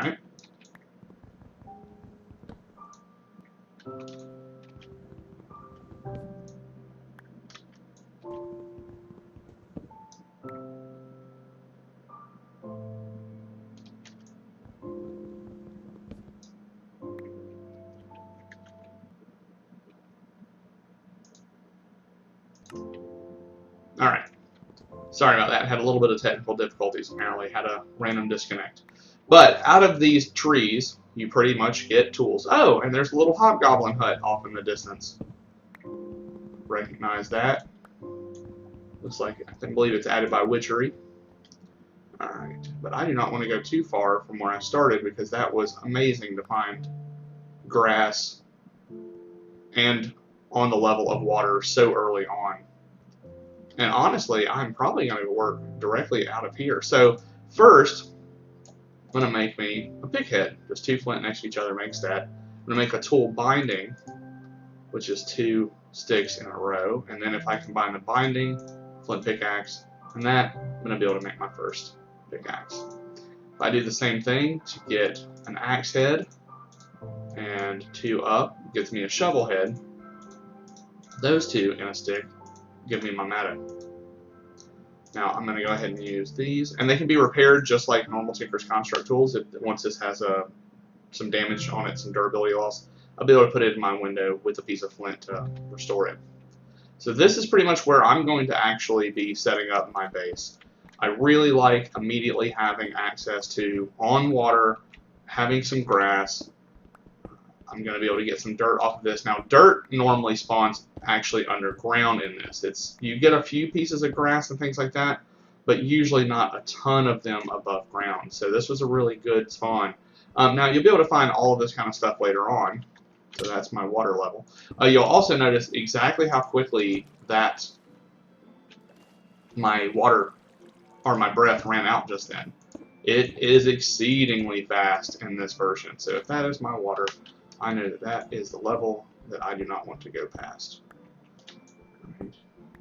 Alright. Alright. Sorry about that. Had a little bit of technical difficulties. Apparently had a random disconnect. But out of these trees, you pretty much get tools. Oh, and there's a little hobgoblin hut off in the distance. Recognize that. Looks like, I believe it's added by witchery. Alright, but I do not want to go too far from where I started because that was amazing to find grass and on the level of water so early on. And honestly, I'm probably going to work directly out of here. So first, I'm going to make me a pick head. Just 2 flint next to each other makes that. I'm going to make a tool binding, which is 2 sticks in a row. And then if I combine the binding, flint pickaxe, and that, I'm going to be able to make my first pickaxe. If I do the same thing to get an axe head and 2 up, gets me a shovel head. Those 2 in a stick give me my mattock. Now I'm going to go ahead and use these, and they can be repaired just like normal Tinker's Construct tools. Once this has some damage on it, some durability loss, I'll be able to put it in my window with a piece of flint to restore it. So this is pretty much where I'm going to actually be setting up my base. I really like immediately having access to on water, having some grass. I'm going to be able to get some dirt off of this. Now, dirt normally spawns actually underground in this. You get a few pieces of grass and things like that, but usually not a ton of them above ground. So this was a really good spawn. Now, you'll be able to find all of this kind of stuff later on. So that's my water level. You'll also notice exactly how quickly that my water or my breath ran out just then. It is exceedingly fast in this version. So if that is my water, I know that that is the level that I do not want to go past.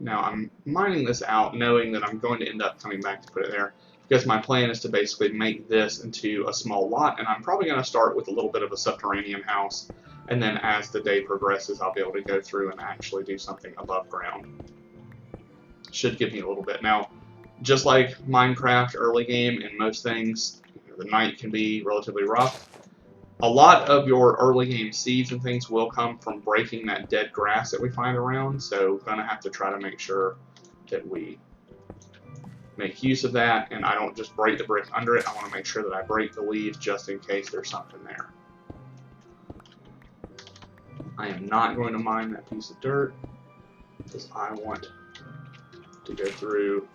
Now I'm mining this out knowing that I'm going to end up coming back to put it there because my plan is to basically make this into a small lot, and I'm probably going to start with a little bit of a subterranean house, and then as the day progresses I'll be able to go through and actually do something above ground. Should give me a little bit. Now, just like Minecraft early game and most things, the night can be relatively rough. A lot of your early game seeds and things will come from breaking that dead grass that we find around, so we're going to have to try to make sure that we make use of that, and I don't just break the brick under it. I want to make sure that I break the leaves just in case there's something there. I am not going to mine that piece of dirt because I want to go through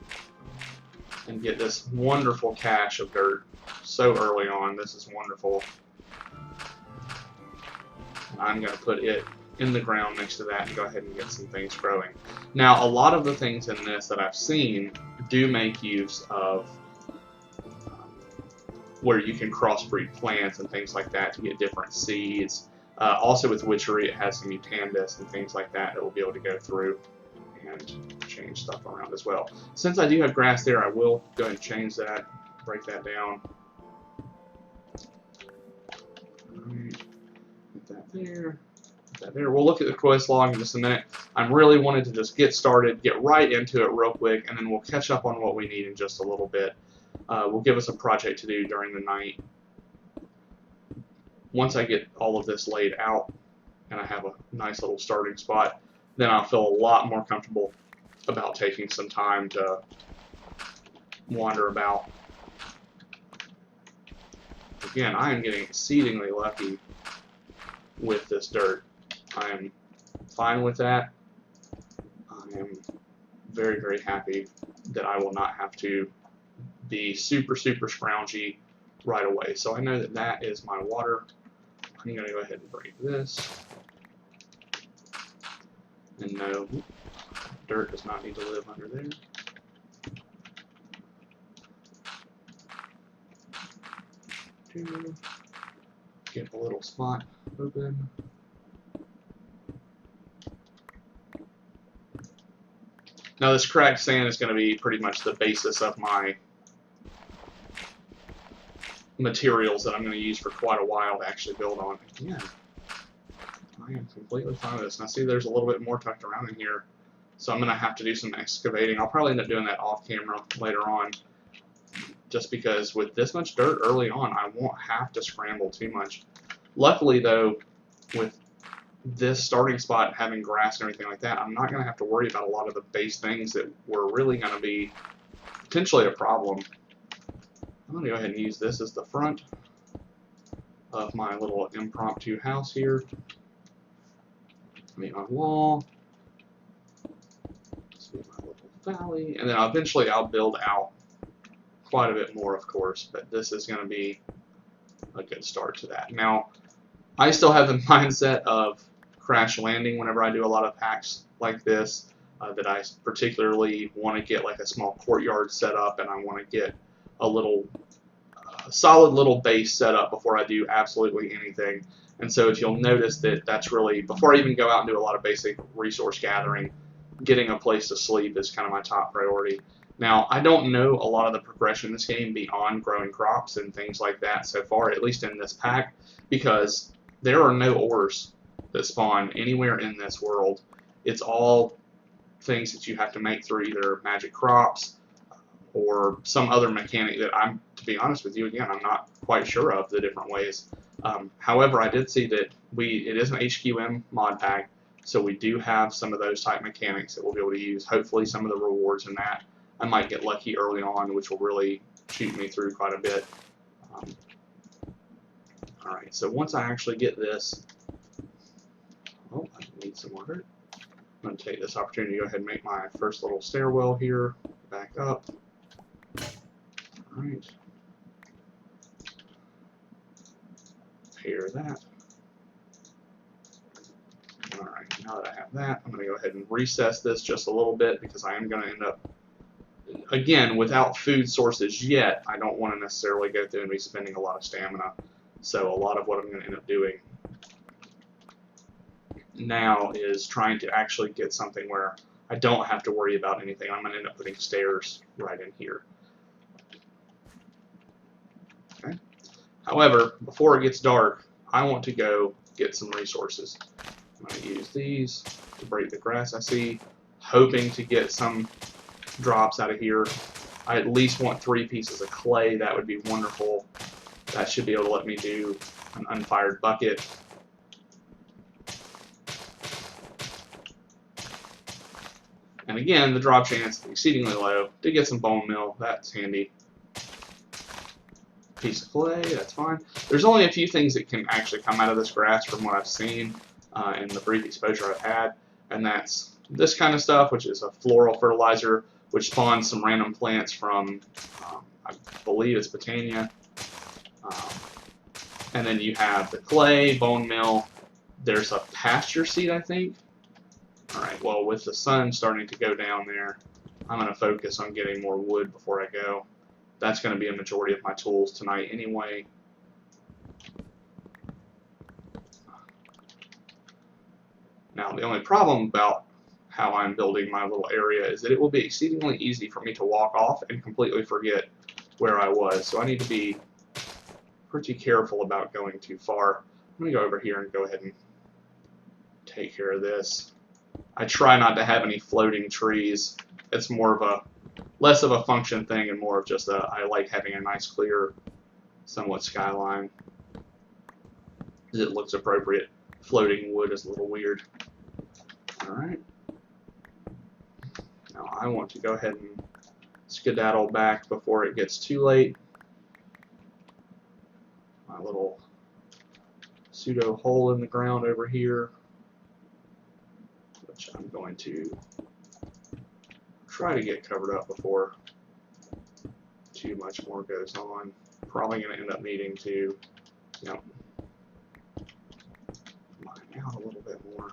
and get this wonderful cache of dirt so early on. This is wonderful. I'm going to put it in the ground next to that and go ahead and get some things growing. Now, a lot of the things in this that I've seen do make use of where you can crossbreed plants and things like that to get different seeds. Also with witchery, it has some mutandis and things like that that will be able to go through and change stuff around as well. Since I do have grass there, I will go ahead and change that, break that down. There, that there. We'll look at the quest log in just a minute. I'm really wanting to just get started, get right into it real quick, and then we'll catch up on what we need in just a little bit. We'll give us a project to do during the night. Once I get all of this laid out and I have a nice little starting spot, then I'll feel a lot more comfortable about taking some time to wander about. Again, I am getting exceedingly lucky with this dirt. I am fine with that. I am very, very happy that I will not have to be super scroungy right away. So I know that that is my water. I'm going to go ahead and break this. And no, dirt does not need to live under there. Get a little spot open. Now this cracked sand is going to be pretty much the basis of my materials that I'm going to use for quite a while to actually build on. Again, I am completely fine with this. Now see, there's a little bit more tucked around in here, so I'm going to have to do some excavating. I'll probably end up doing that off camera later on, just because with this much dirt early on, I won't have to scramble too much. Luckily though, with this starting spot having grass and everything like that, I'm not going to have to worry about a lot of the base things that were really going to be potentially a problem. I'm going to go ahead and use this as the front of my little impromptu house here. Make my wall. This is my little valley, and then eventually I'll build out quite a bit more, of course, but this is going to be a good start to that. Now, I still have the mindset of crash landing whenever I do a lot of packs like this, that I particularly want to get like a small courtyard set up, and I want to get a little solid little base set up before I do absolutely anything. And so if you'll notice that that's really, before I even go out and do a lot of basic resource gathering, getting a place to sleep is kind of my top priority. Now, I don't know a lot of the progression in this game beyond growing crops and things like that so far, at least in this pack, because there are no ores that spawn anywhere in this world. It's all things that you have to make through either magic crops or some other mechanic that I'm, to be honest with you, again, I'm not quite sure of the different ways. However, I did see that it is an HQM mod pack, so we do have some of those type mechanics that we'll be able to use. Hopefully some of the rewards in that, I might get lucky early on, which will really shoot me through quite a bit. Alright, so once I actually get this, oh, I need some more dirt. I'm going to take this opportunity to go ahead and make my first little stairwell here, back up. Alright. Pair that. Alright, now that I have that, I'm going to go ahead and recess this just a little bit because I am going to end up, again, without food sources yet, I don't want to necessarily go through and be spending a lot of stamina. So a lot of what I'm going to end up doing now is trying to actually get something where I don't have to worry about anything. I'm going to end up putting stairs right in here. Okay. However, before it gets dark, I want to go get some resources. I'm going to use these to break the grass I see, hoping to get some drops out of here. I at least want 3 pieces of clay. That would be wonderful. That should be able to let me do an unfired bucket. And again, the drop chance is exceedingly low. To get some bone meal, that's handy. Piece of clay, that's fine. There's only a few things that can actually come out of this grass from what I've seen in the brief exposure I've had, and that's this kind of stuff, which is a floral fertilizer, which spawns some random plants from, I believe it's Botania. And then you have the clay, bone meal. There's a pasture seed, I think. Alright, well, with the sun starting to go down there, I'm going to focus on getting more wood before I go. That's going to be a majority of my tools tonight anyway. Now, the only problem about how I'm building my little area is that it will be exceedingly easy for me to walk off and completely forget where I was. So I need to be pretty careful about going too far. I'm going to go over here and go ahead and take care of this. I try not to have any floating trees. It's more of a, less of a function thing and more of just a, I like having a nice clear, somewhat skyline. It looks appropriate. Floating wood is a little weird. Alright. Now I want to go ahead and skedaddle back before it gets too late. My little pseudo hole in the ground over here, which I'm going to try to get covered up before too much more goes on. Probably going to end up needing to, you know, mine out a little bit more.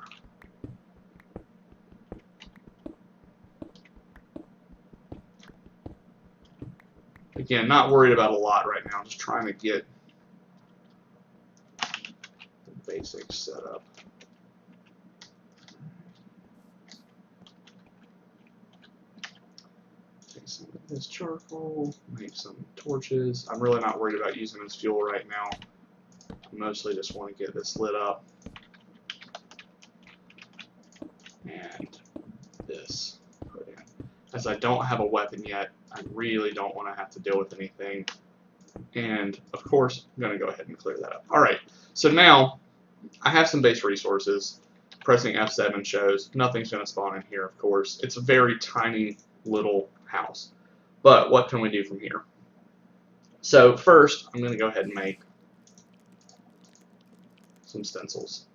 Again, not worried about a lot right now, just trying to get the basics set up. some of this charcoal, make some torches. I'm really not worried about using this fuel right now. I mostly just want to get this lit up. And this put in. As I don't have a weapon yet, I really don't want to have to deal with anything. And of course, I'm going to go ahead and clear that up. Alright, so now I have some base resources. Pressing F7 shows nothing's going to spawn in here, of course. It's a very tiny little house. But what can we do from here? So first, I'm going to go ahead and make some stencils,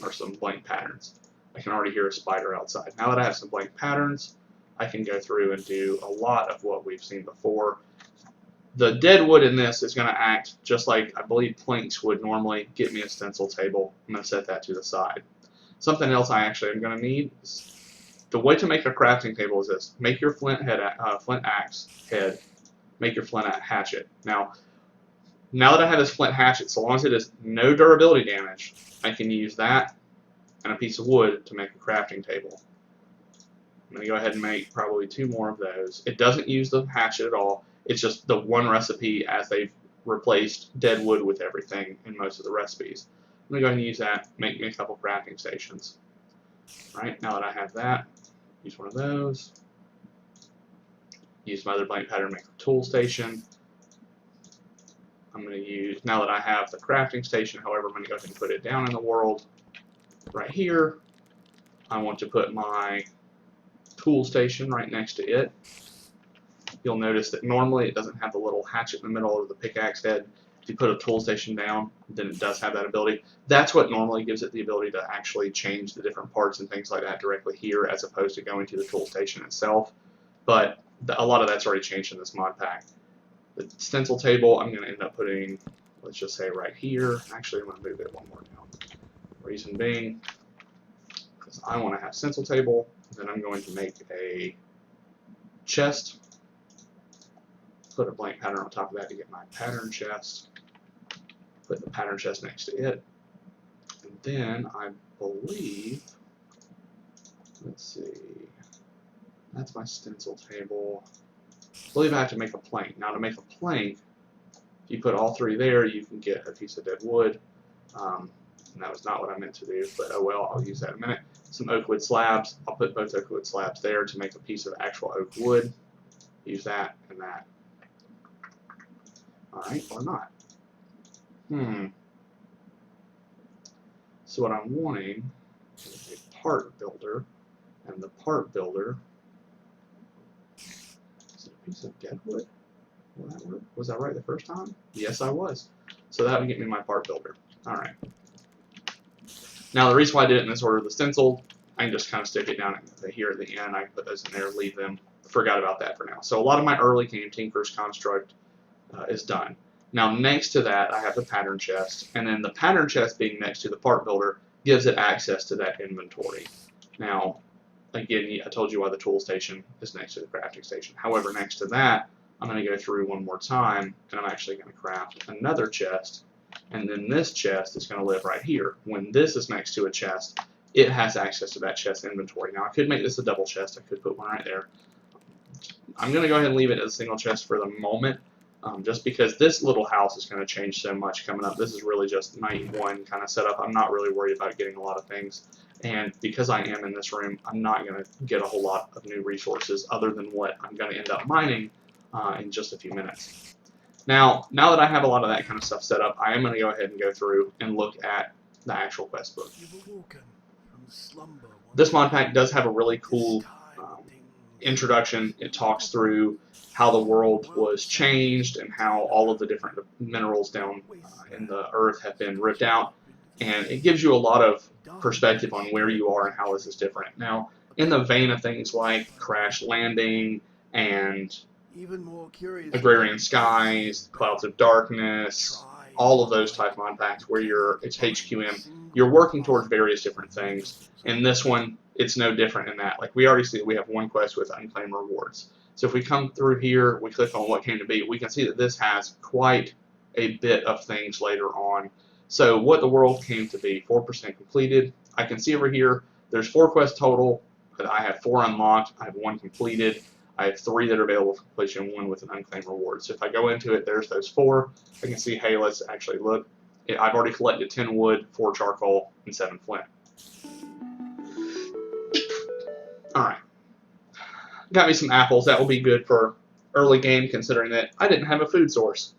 or some blank patterns. I can already hear a spider outside. Now that I have some blank patterns, I can go through and do a lot of what we've seen before. The dead wood in this is going to act just like I believe planks would normally. Get me a stencil table. I'm going to set that to the side. Something else I actually am going to need is, the way to make a crafting table is this. Make your flint axe head, make your flint hatchet. Now that I have this flint hatchet, so long as it is no durability damage, I can use that and a piece of wood to make a crafting table. I'm going to go ahead and make probably 2 more of those. It doesn't use the hatchet at all. It's just the one recipe as they've replaced dead wood with everything in most of the recipes. I'm going to go ahead and use that, make me a couple crafting stations. Alright, now that I have that, use one of those. Use my other blank pattern to make a tool station. I'm going to use, now that I have the crafting station, however, I'm going to go ahead and put it down in the world. Right here, I want to put my tool station right next to it. You'll notice that normally it doesn't have the little hatchet in the middle of the pickaxe head. If you put a tool station down, then it does have that ability. That's what normally gives it the ability to actually change the different parts and things like that directly here, as opposed to going to the tool station itself. But a lot of that's already changed in this mod pack. The stencil table, I'm going to end up putting, let's just say right here. Actually, I'm going to move it one more down. Reason being, because I want to have stencil table, then I'm going to make a chest. Put a blank pattern on top of that to get my pattern chest. Put the pattern chest next to it. And then I believe, let's see, that's my stencil table. I believe I have to make a plank. Now to make a plank, if you put all 3 there, you can get a piece of dead wood. And that was not what I meant to do, but oh well, I'll use that in a minute. Some oak wood slabs. I'll put both oak wood slabs there to make a piece of actual oak wood. Use that and that. Alright, or not. So what I'm wanting is a part builder, and the part builder, is it a piece of dead wood? Will that work? Was I right the first time? Yes, I was. So that would get me my part builder. Alright. Now the reason why I did it in this order, the stencil, I can just kind of stick it down here at the end. I can put those in there, leave them. Forgot about that for now. So a lot of my early game Tinker's Construct is done. Now next to that I have the pattern chest, and then the pattern chest being next to the part builder gives it access to that inventory. Now again, I told you why the tool station is next to the crafting station. However, next to that I'm going to go through one more time, and I'm actually going to craft another chest, and then this chest is going to live right here. When this is next to a chest, it has access to that chest inventory. Now I could make this a double chest. I could put one right there. I'm going to go ahead and leave it as a single chest for the moment. Just because this little house is going to change so much coming up. This is really just night 1 kind of setup. I'm not really worried about getting a lot of things. And because I am in this room, I'm not going to get a whole lot of new resources other than what I'm going to end up mining in just a few minutes. Now that I have a lot of that kind of stuff set up, I am going to go ahead and go through and look at the actual quest book. This mod pack does have a really cool introduction. It talks through how the world was changed and how all of the different minerals down in the earth have been ripped out, and it gives you a lot of perspective on where you are and how this is different. Now, in the vein of things like Crash Landing and Agrarian Skies, Clouds of Darkness, all of those type mod packs where it's HQM, you're working towards various different things. In this one, it's no different in that. Like we already see that we have one quest with unclaimed rewards. So if we come through here, we click on what came to be, we can see that this has quite a bit of things later on. So what the world came to be, 4% completed. I can see over here, there's 4 quests total, but I have 4 unlocked. I have 1 completed. I have 3 that are available for completion, 1 with an unclaimed reward. So if I go into it, there's those 4. I can see, hey, let's actually look. I've already collected 10 wood, 4 charcoal, and 7 flint. Alright. Got me some apples. That will be good for early game, considering that I didn't have a food source.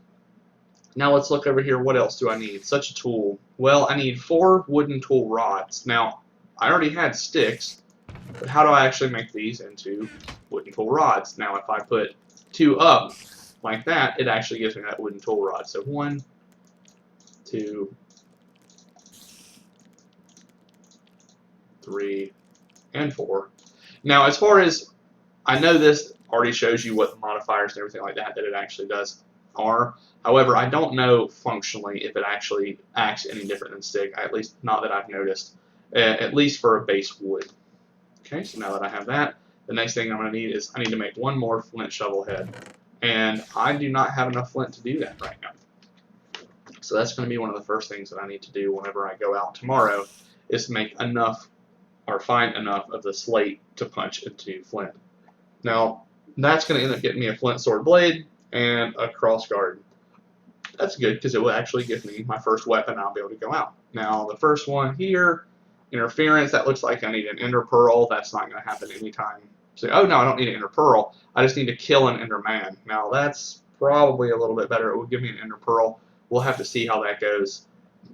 Now let's look over here. What else do I need? Such a tool. Well, I need 4 wooden tool rods. Now, I already had sticks, but how do I actually make these into wooden tool rods? Now, if I put 2 up like that, it actually gives me that wooden tool rod. So 1, 2, 3, and 4. Now, as far as I know, this already shows you what the modifiers and everything like that it actually does are. However, I don't know functionally if it actually acts any different than stick, at least not that I've noticed, at least for a base wood. Okay, so now that I have that, the next thing I'm going to need is I need to make 1 more flint shovel head. And I do not have enough flint to do that right now. So that's going to be one of the first things that I need to do whenever I go out tomorrow, is to make enough or find enough of the slate to punch into flint. Now, that's going to end up getting me a flint sword blade and a cross guard. That's good because it will actually give me my first weapon. I'll be able to go out. Now, the first one here, interference, that looks like I need an ender pearl. That's not going to happen anytime. So, oh no, I don't need an ender pearl. I just need to kill an ender man. Now, that's probably a little bit better. It will give me an ender pearl. We'll have to see how that goes.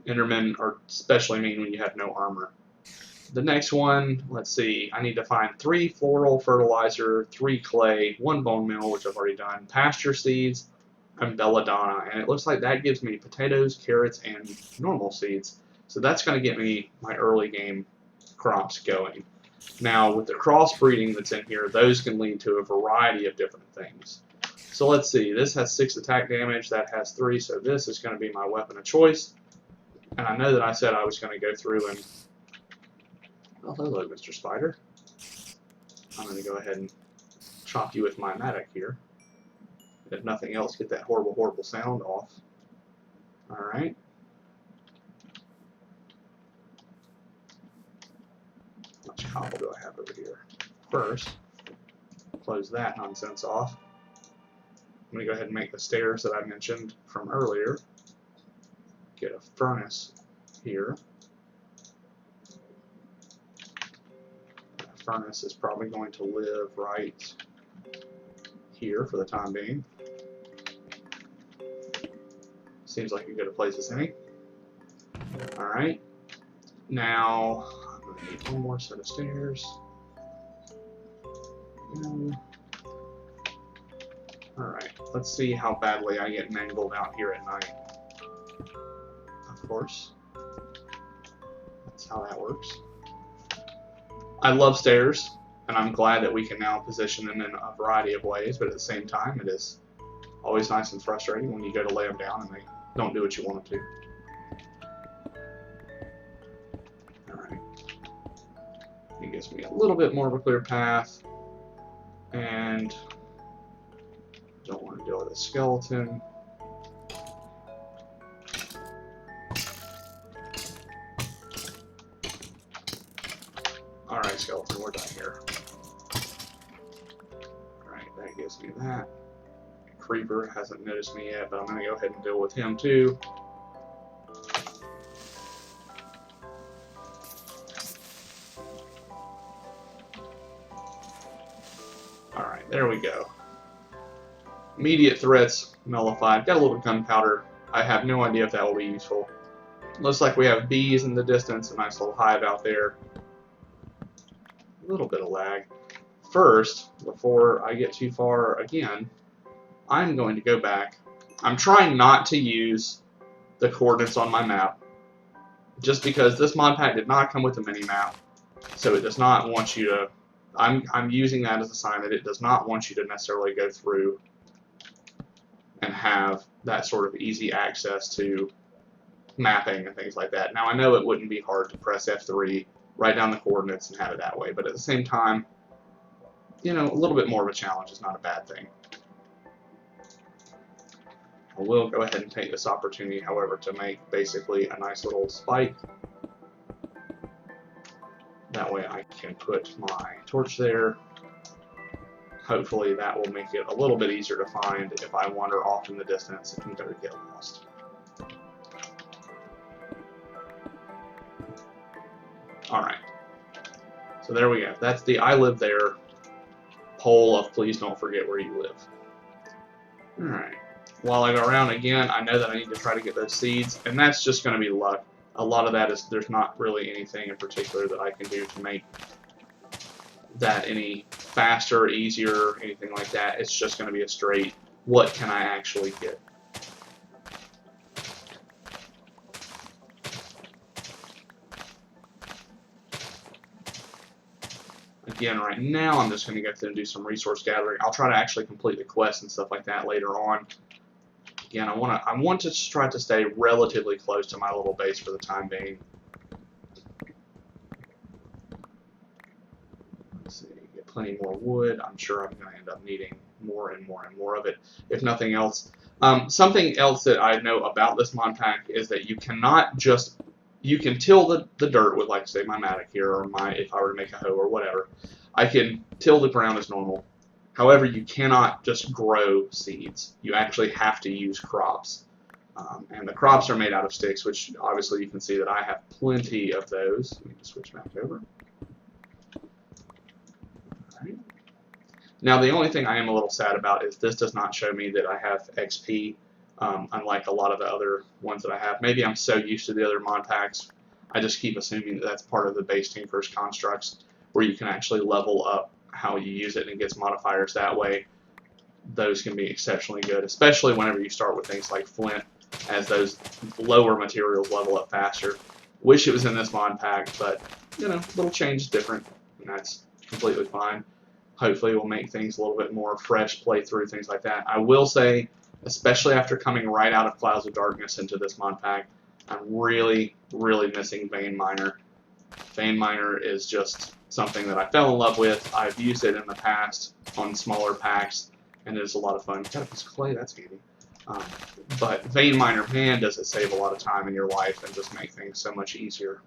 Endermen are especially mean when you have no armor. The next one, let's see, I need to find 3 floral fertilizer, 3 clay, 1 bone meal, which I've already done, pasture seeds, and belladonna. And it looks like that gives me potatoes, carrots, and normal seeds. So that's going to get me my early game crops going. Now, with the crossbreeding that's in here, those can lead to a variety of different things. So let's see, this has 6 attack damage, that has 3, so this is going to be my weapon of choice. And I know that I said I was going to go through and... Oh, hello, Mr. Spider. I'm going to go ahead and chop you with my mattock here. If nothing else, get that horrible, horrible sound off. Alright. How much cobble do I have over here? First, close that nonsense off. I'm going to go ahead and make the stairs that I mentioned from earlier. Get a furnace here. That furnace is probably going to live right here for the time being. Seems like a good place as any. Alright. Now, I'm going to need 1 more set of stairs. Alright, let's see how badly I get mangled out here at night. Of course. That's how that works. I love stairs, and I'm glad that we can now position them in a variety of ways, but at the same time, it is always nice and frustrating when you go to lay them down and they don't do what you want them to. Alright. It gives me a little bit more of a clear path, and don't want to deal with a skeleton. Alright, skeleton, we're done here. Alright, that gives me that. Creeper hasn't noticed me yet, but I'm going to go ahead and deal with him too. Alright, there we go. Immediate threats nullified. Got a little gunpowder. I have no idea if that will be useful. Looks like we have bees in the distance, a nice little hive out there. A little bit of lag. First, before I get too far again, I'm going to go back. I'm trying not to use the coordinates on my map, just because this mod pack did not come with a mini-map, so it does not want you to... I'm using that as a sign that it does not want you to necessarily go through and have that sort of easy access to mapping and things like that. Now, I know it wouldn't be hard to press F3, write down the coordinates, and have it that way, but at the same time, you know, a little bit more of a challenge is not a bad thing. I will go ahead and take this opportunity, however, to make basically a nice little spike. That way I can put my torch there, hopefully that will make it a little bit easier to find if I wander off in the distance and go to get lost. Alright, so there we go. That's the I live there poll of please don't forget where you live. Alright, while I go around again, I know that I need to try to get those seeds, and that's just going to be luck. A lot of that is there's not really anything in particular that I can do to make that any faster, easier, anything like that. It's just going to be a straight, what can I actually get? Again, right now, I'm just going to go through and do some resource gathering. I'll try to actually complete the quest and stuff like that later on. Again, I want to just try to stay relatively close to my little base for the time being. Let's see, get plenty more wood. I'm sure I'm going to end up needing more and more and more of it, if nothing else. Something else that I know about this mod pack is that you cannot just, you can till the dirt with, like, say, my mattock here, or if I were to make a hoe or whatever. I can till the ground as normal. However, you cannot just grow seeds. You actually have to use crops. And the crops are made out of sticks, which obviously you can see that I have plenty of those. Let me just switch back over. Alright. Now, the only thing I am a little sad about is this does not show me that I have XP, unlike a lot of the other ones that I have. Maybe I'm so used to the other mod packs, I just keep assuming that that's part of the base Tinker's constructs, where you can actually level up how you use it and it gets modifiers that way. Those can be exceptionally good, especially whenever you start with things like flint, as those lower materials level up faster. Wish it was in this mod pack, but, you know, little change is different, and that's completely fine. Hopefully it will make things a little bit more fresh playthrough, things like that. I will say, especially after coming right out of Clouds of Darkness into this mod pack, I'm really, really missing Vein Miner. Vein Miner is just something that I fell in love with. I've used it in the past on smaller packs, and it is a lot of fun. Got a piece of clay, that's handy. But Vein Miner, man, does it save a lot of time in your life and just make things so much easier.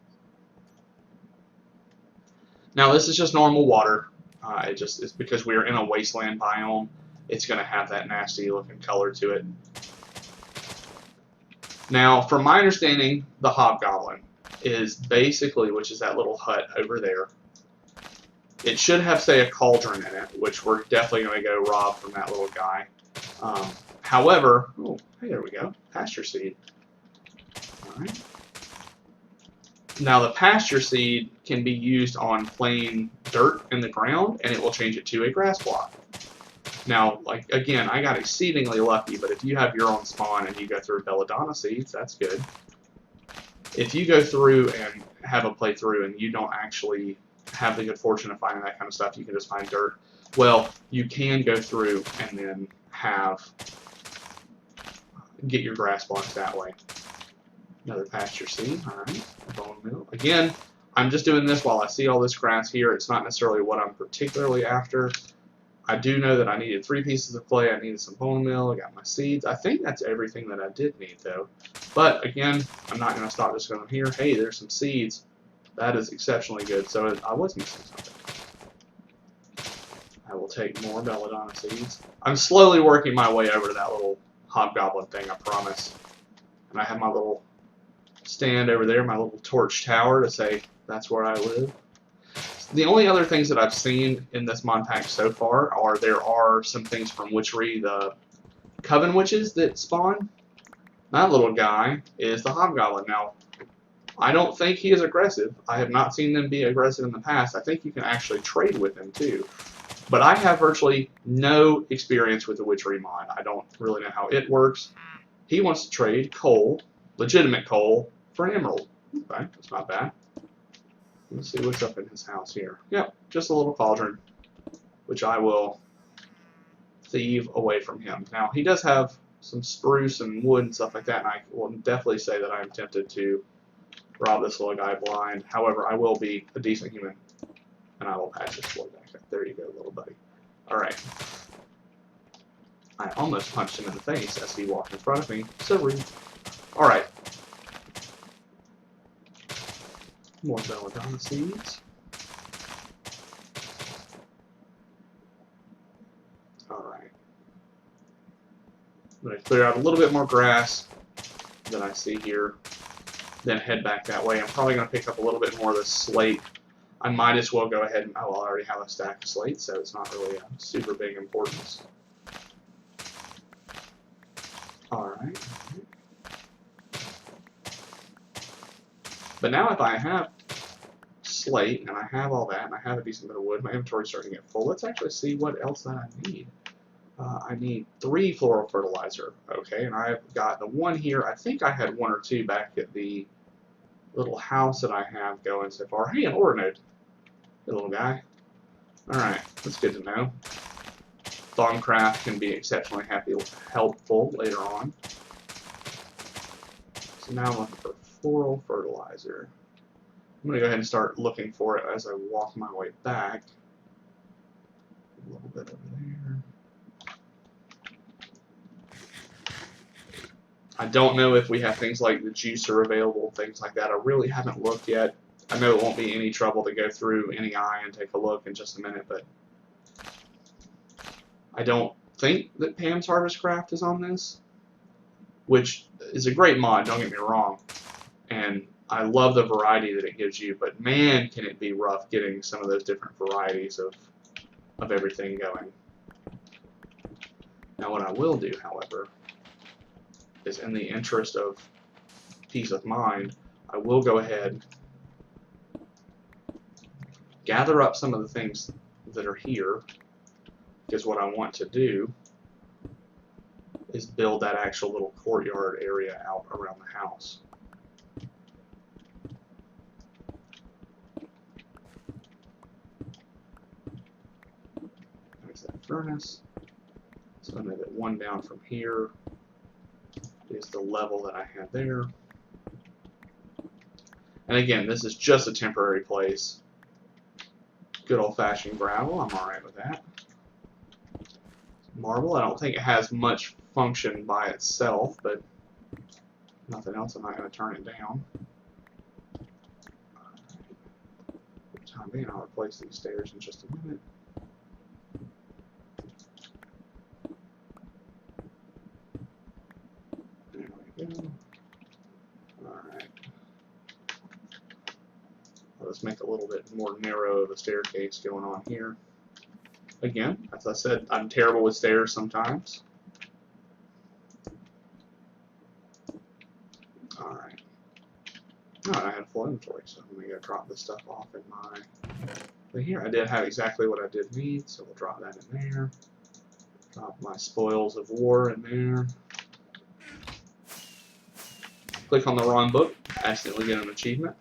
Now, this is just normal water. It's because we're in a wasteland biome. It's going to have that nasty looking color to it. Now, from my understanding, the Hobgoblin is basically, which is that little hut over there. It should have, say, a cauldron in it, which we're definitely going to go rob from that little guy. However, oh, hey, there we go, pasture seed. All right. Now, the pasture seed can be used on plain dirt in the ground, and it will change it to a grass block. Now, like, again, I got exceedingly lucky, but if you have your own spawn and you go through belladonna seeds, that's good. If you go through and have a playthrough and you don't actually have the good fortune of finding that kind of stuff, you can just find dirt. Well, you can go through and then get your grass blocks that way. Another pasture seed, alright, bone meal. Again, I'm just doing this while I see all this grass here. It's not necessarily what I'm particularly after. I do know that I needed 3 pieces of clay, I needed some bone meal, I got my seeds. I think that's everything that I did need, though. But, again, I'm not going to stop just going here. Hey, there's some seeds. That is exceptionally good, so I was missing something. I will take more belladonna seeds. I'm slowly working my way over to that little hobgoblin thing, I promise. And I have my little stand over there, my little torch tower to say that's where I live. The only other things that I've seen in this mod pack so far are there are some things from Witchery, the Coven Witches that spawn. That little guy is the Hobgoblin. Now, I don't think he is aggressive. I have not seen them be aggressive in the past. I think you can actually trade with them too. But I have virtually no experience with the Witchery mod. I don't really know how it works. He wants to trade coal, legitimate coal, for an emerald. Okay, that's not bad. Let's see what's up in his house here. Yep, just a little cauldron, which I will thieve away from him. Now, he does have some spruce and wood and stuff like that, and I will definitely say that I am tempted to rob this little guy blind. However, I will be a decent human, and I will patch this boy back up. There you go, little buddy. Alright. I almost punched him in the face as he walked in front of me. So rude. Alright. More belladonna seeds. clear out a little bit more grass that I see here, then head back that way. I'm probably going to pick up a little bit more of the slate. I might as well go ahead and, oh, well, I already have a stack of slate, so it's not really a super big importance. Alright. But now if I have slate, and I have all that, and I have a decent bit of wood, my inventory's starting to get full. Let's actually see what else that I need. I need 3 floral fertilizer, okay, and I've got the one here. I think I had 1 or 2 back at the little house that I have going so far. Hey, an ore node. Good little guy. Alright, that's good to know. Thorncraft can be exceptionally helpful later on. So now I'm looking for floral fertilizer. I'm going to go ahead and start looking for it as I walk my way back. A little bit over there. I don't know if we have things like the juicer available, things like that. I really haven't looked yet. I know it won't be any trouble to go through any eye and take a look in just a minute, but I don't think that Pam's Harvest Craft is on this, which is a great mod, don't get me wrong. And I love the variety that it gives you, but man, can it be rough getting some of those different varieties of everything going. Now what I will do, however, is in the interest of peace of mind, I will go ahead, gather up some of the things that are here, because what I want to do is build that actual little courtyard area out around the house. There's that furnace. So I know that 1 down from here is the level that I have there. And again, this is just a temporary place. Good old-fashioned gravel, I'm alright with that. Marble, I don't think it has much function by itself, but nothing else, I'm not going to turn it down. For the time being, I'll replace these stairs in just a minute. There we go. Alright. Let's make a little bit more narrow of a staircase going on here. Again, as I said, I'm terrible with stairs sometimes. Alright. Alright, I had a full inventory, so I'm going to go drop this stuff off in my thing here. I did have exactly what I did need, so we'll drop that in there. Drop my spoils of war in there. Click on the wrong book, accidentally get an achievement.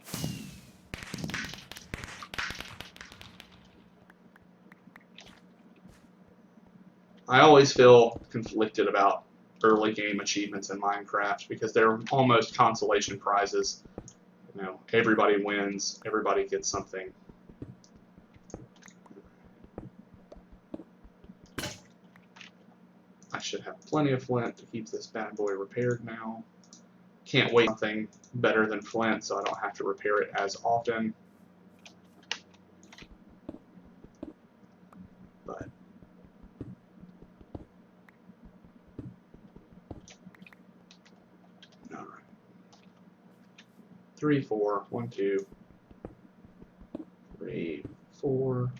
I always feel conflicted about early game achievements in Minecraft because they're almost consolation prizes. You know, everybody wins, everybody gets something. I should have plenty of flint to keep this bad boy repaired now. Can't wait for something better than flint so I don't have to repair it as often. But alright. 3, 4, 1, 2, 3, 4.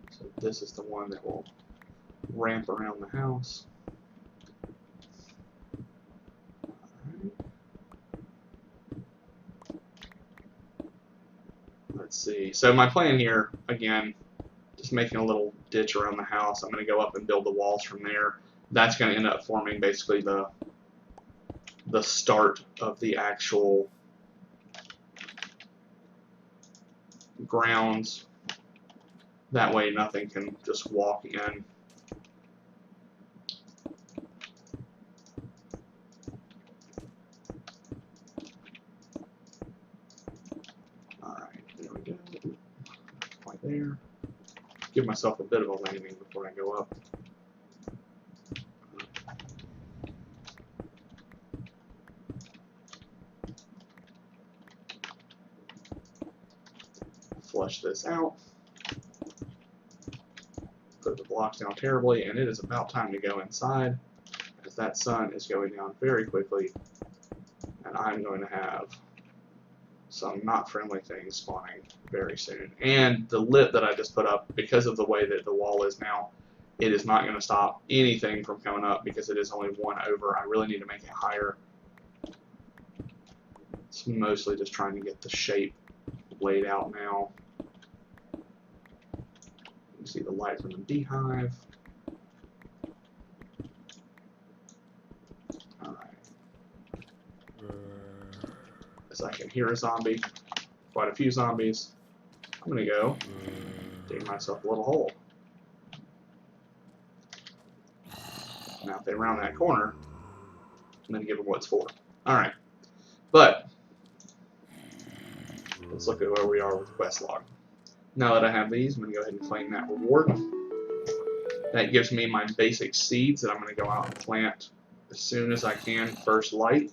So this is the one that will ramp around the house. Let's see. So my plan here, again, just making a little ditch around the house. I'm going to go up and build the walls from there. That's going to end up forming basically the start of the actual grounds. That way nothing can just walk in. Right there. Give myself a bit of a landing before I go up. Flush this out. Put the blocks down terribly, and it is about time to go inside. because that sun is going down very quickly, and I'm going to have some not friendly things spawning very soon. And the lip that I just put up, because of the way that the wall is now, it is not going to stop anything from coming up because it is only 1 over. I really need to make it higher. It's mostly just trying to get the shape laid out now. You see the light from the beehive. As I can hear a zombie, quite a few zombies, I'm going to go dig myself a little hole. Now if they round that corner, I'm going to give them what's for. Alright, but let's look at where we are with the quest log. Now that I have these, I'm going to go ahead and claim that reward. That gives me my basic seeds that I'm going to go out and plant as soon as I can, first light.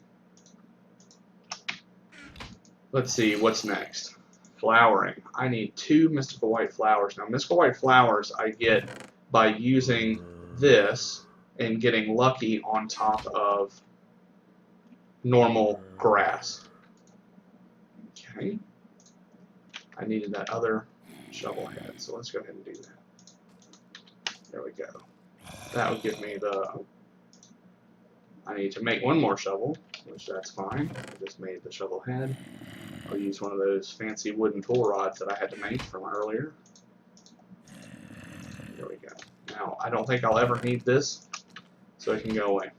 Let's see, what's next? Flowering. I need 2 mystical white flowers. Now, mystical white flowers I get by using this and getting lucky on top of normal grass. Okay. I needed that other shovel head, so let's go ahead and do that. There we go. That would give me the... I need to make 1 more shovel, which that's fine. I just made the shovel head. I'll use one of those fancy wooden tool rods that I had to make from earlier. There we go. Now, I don't think I'll ever need this, so it can go away.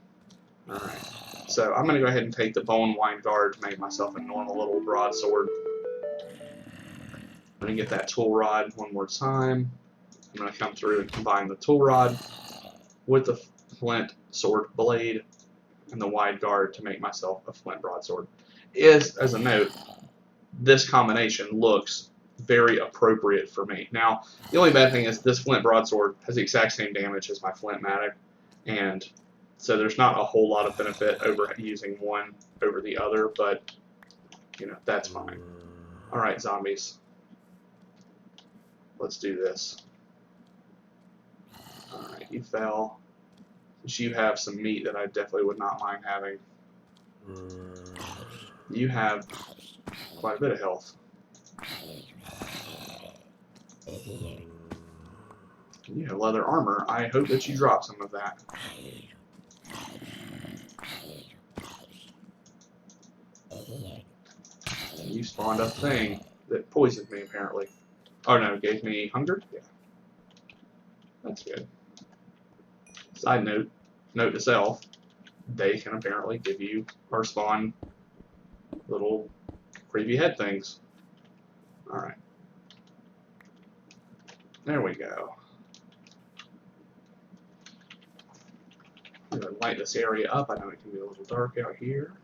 Alright, so I'm going to go ahead and take the bone wine guard to make myself a normal little broadsword. I'm going to get that tool rod 1 more time. I'm going to come through and combine the tool rod with the flint sword blade and the wide guard to make myself a flint broadsword. As a note, this combination looks very appropriate for me. Now, the only bad thing is this flint broadsword has the exact same damage as my flint mattock, and so there's not a whole lot of benefit over using one over the other, but you know, that's fine. Alright, zombies. Let's do this. Alright, you fell. You have some meat that I definitely would not mind having. You have quite a bit of health. You have leather armor. I hope that you drop some of that. You spawned a thing that poisoned me, apparently. Oh no, gave me hunger? Yeah. That's good. Side note, note to self, they can apparently give you, or spawn, little creepy head things. Alright. There we go. I'm going to light this area up. I know it can be a little dark out here.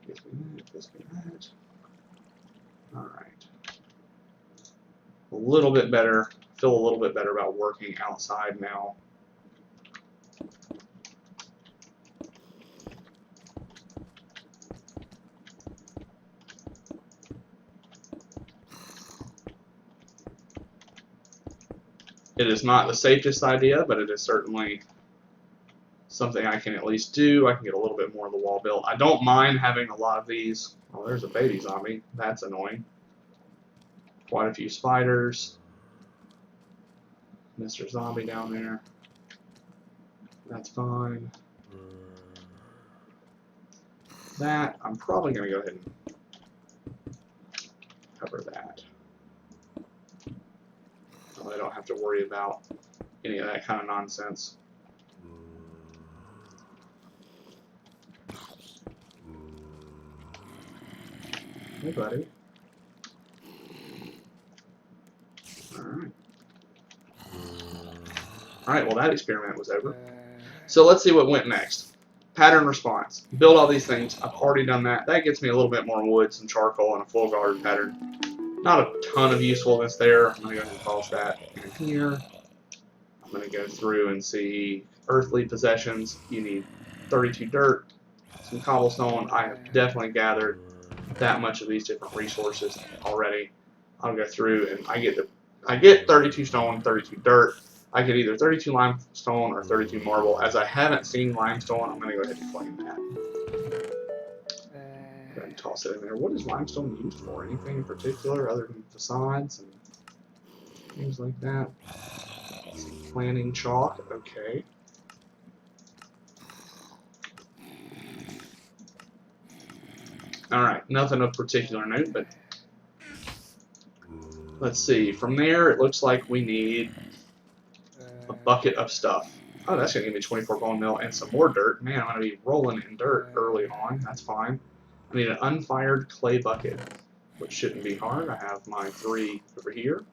Gives me that, gives me that. Alright. A little bit better. Feel a little bit better about working outside now. It is not the safest idea, but it is certainly something I can at least do. I can get a little bit more of the wall built. I don't mind having a lot of these. Oh, there's a baby zombie. That's annoying. Quite a few spiders. Mr. Zombie down there. That's fine. That, I'm probably going to go ahead and cover that. I don't have to worry about any of that kind of nonsense. Hey, buddy. Alright. Alright, well, that experiment was over. So let's see what went next. Pattern response. Build all these things. I've already done that. That gets me a little bit more wood, some charcoal, and a full garden pattern. Not a ton of usefulness there. I'm going to go ahead and pause that in here. I'm going to go through and see earthly possessions. You need 32 dirt, some cobblestone. I have definitely gathered that much of these different resources already. I'll go through and I get 32 stone, 32 dirt. I get either 32 limestone or 32 marble. As I haven't seen limestone, I'm going to go ahead and claim that. Go ahead and toss it in there. What is limestone used for? Anything in particular other than facades and things like that? Some planning chalk. Okay. Alright, nothing of particular note, but let's see. From there, it looks like we need a bucket of stuff. Oh, that's going to give me 24 bone meal and some more dirt. Man, I'm going to be rolling in dirt early on. That's fine. I need an unfired clay bucket, which shouldn't be hard. I have my 3 over here.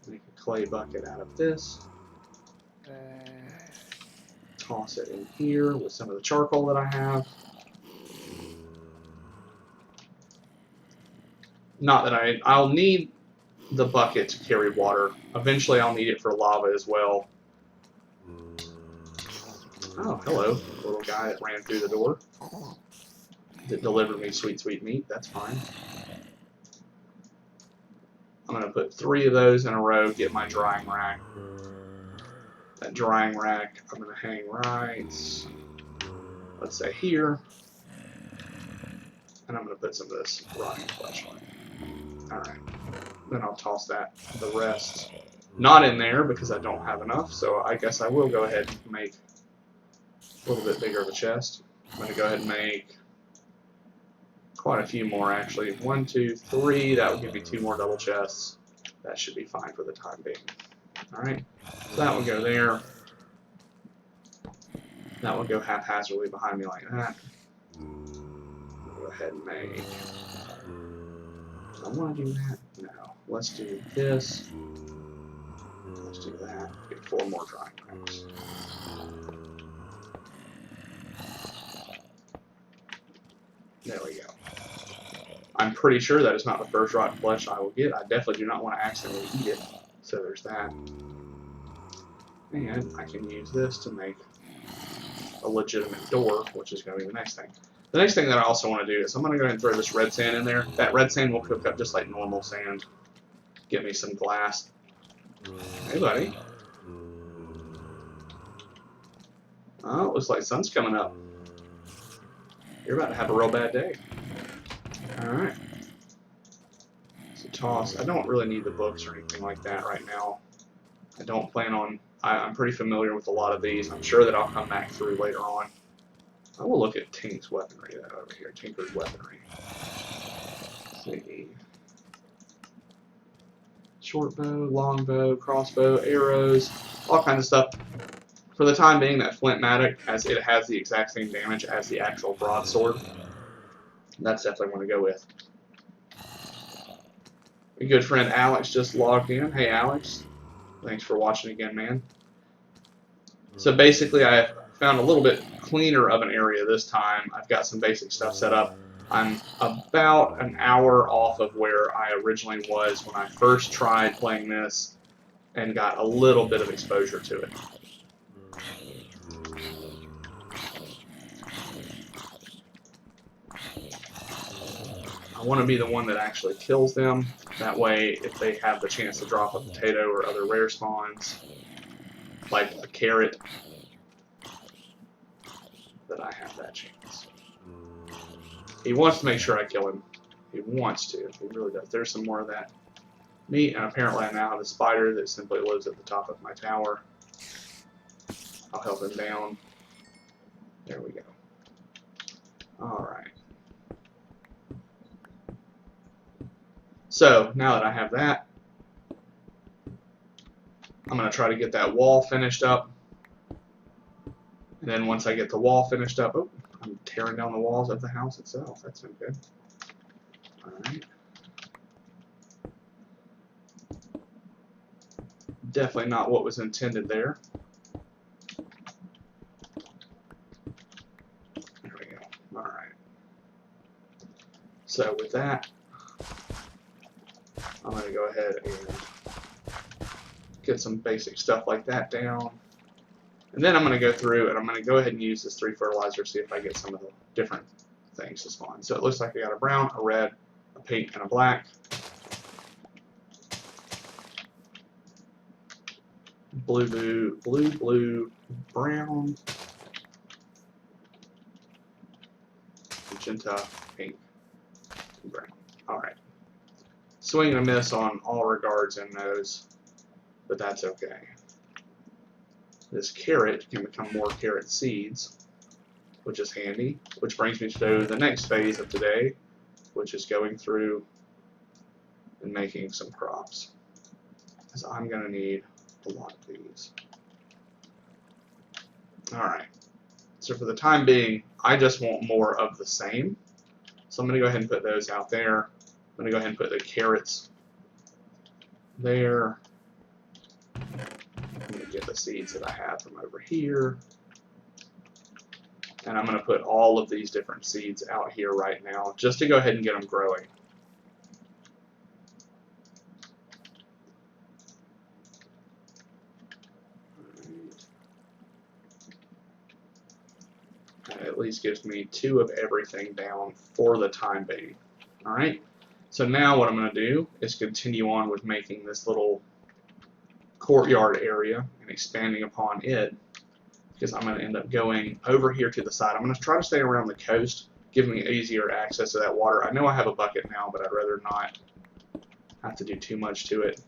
Make a clay bucket out of this. Toss it in here with some of the charcoal that I have. Not that I'll need the bucket to carry water. Eventually I'll need it for lava as well. Oh, hello, little guy that ran through the door. That delivered me sweet, sweet meat. That's fine. I'm going to put 3 of those in a row, get my drying rack. That drying rack I'm going to hang right, let's say here. And I'm going to put some of this rotting flesh on it. Alright. Then I'll toss that, the rest, not in there because I don't have enough. So I guess I will go ahead and make a little bit bigger of a chest. I'm going to go ahead and make quite a few more actually. 1, 2, 3. That will give me 2 more double chests. That should be fine for the time being. Alright, so that will go there. That will go haphazardly behind me like that. Go ahead and make. Do I want to do that? No. Let's do this. Let's do that. Get 4 more drying racks. There we go. I'm pretty sure that is not the first rotten flesh I will get. I definitely do not want to accidentally eat it. So there's that. And I can use this to make a legitimate door, which is going to be the next thing. The next thing that I also want to do is I'm going to go ahead and throw this red sand in there. That red sand will cook up just like normal sand. Get me some glass. Hey, buddy. Oh, it looks like sun's coming up. You're about to have a real bad day. Alright. So toss. I don't really need the books or anything like that right now. I don't plan on... I'm pretty familiar with a lot of these. I'm sure that I'll come back through later on. I will look at Tink's weaponry over here. Tinker's weaponry. Let's see. Short bow, long bow, crossbow, arrows, all kinds of stuff. For the time being, that Flintmatic, as it has the exact same damage as the actual broadsword, that's definitely one to go with. My good friend Alex just logged in. Hey Alex, thanks for watching again, man. So basically, I found a little bit cleaner of an area this time. I've got some basic stuff set up. I'm about an hour off of where I originally was when I first tried playing this and got a little bit of exposure to it. I want to be the one that actually kills them. That way, if they have the chance to drop a potato or other rare spawns, like a carrot, that I have that chance. He wants to make sure I kill him. He wants to. He really does. There's some more of that meat, and apparently I now have a spider that simply lives at the top of my tower. I'll help him down. There we go. Alright. So, now that I have that, I'm going to try to get that wall finished up. And then once I get the wall finished up, oh, I'm tearing down the walls of the house itself. That's no good. Alright. Definitely not what was intended there. There we go. Alright. So with that, I'm going to go ahead and get some basic stuff like that down. And then I'm going to go through and I'm going to go ahead and use this 3 fertilizer, see if I get some of the different things to spawn. So it looks like I got a brown, a red, a pink, and a black. blue, brown, magenta, pink, and brown. Alright. Swing and a miss on all regards in those, but that's okay. This carrot can become more carrot seeds, which is handy, which brings me to the next phase of today, which is going through and making some crops, because I'm going to need a lot of these. Alright, so for the time being, I just want more of the same, so I'm going to go ahead and put those out there. I'm going to go ahead and put the carrots there. I'm going to get the seeds that I have from over here. And I'm going to put all of these different seeds out here right now, just to go ahead and get them growing. That at least gives me 2 of everything down for the time being. Alright, so now what I'm going to do is continue on with making this little courtyard area and expanding upon it, because I'm going to end up going over here to the side. I'm going to try to stay around the coast, giving me easier access to that water. I know I have a bucket now, but I'd rather not have to do too much to it.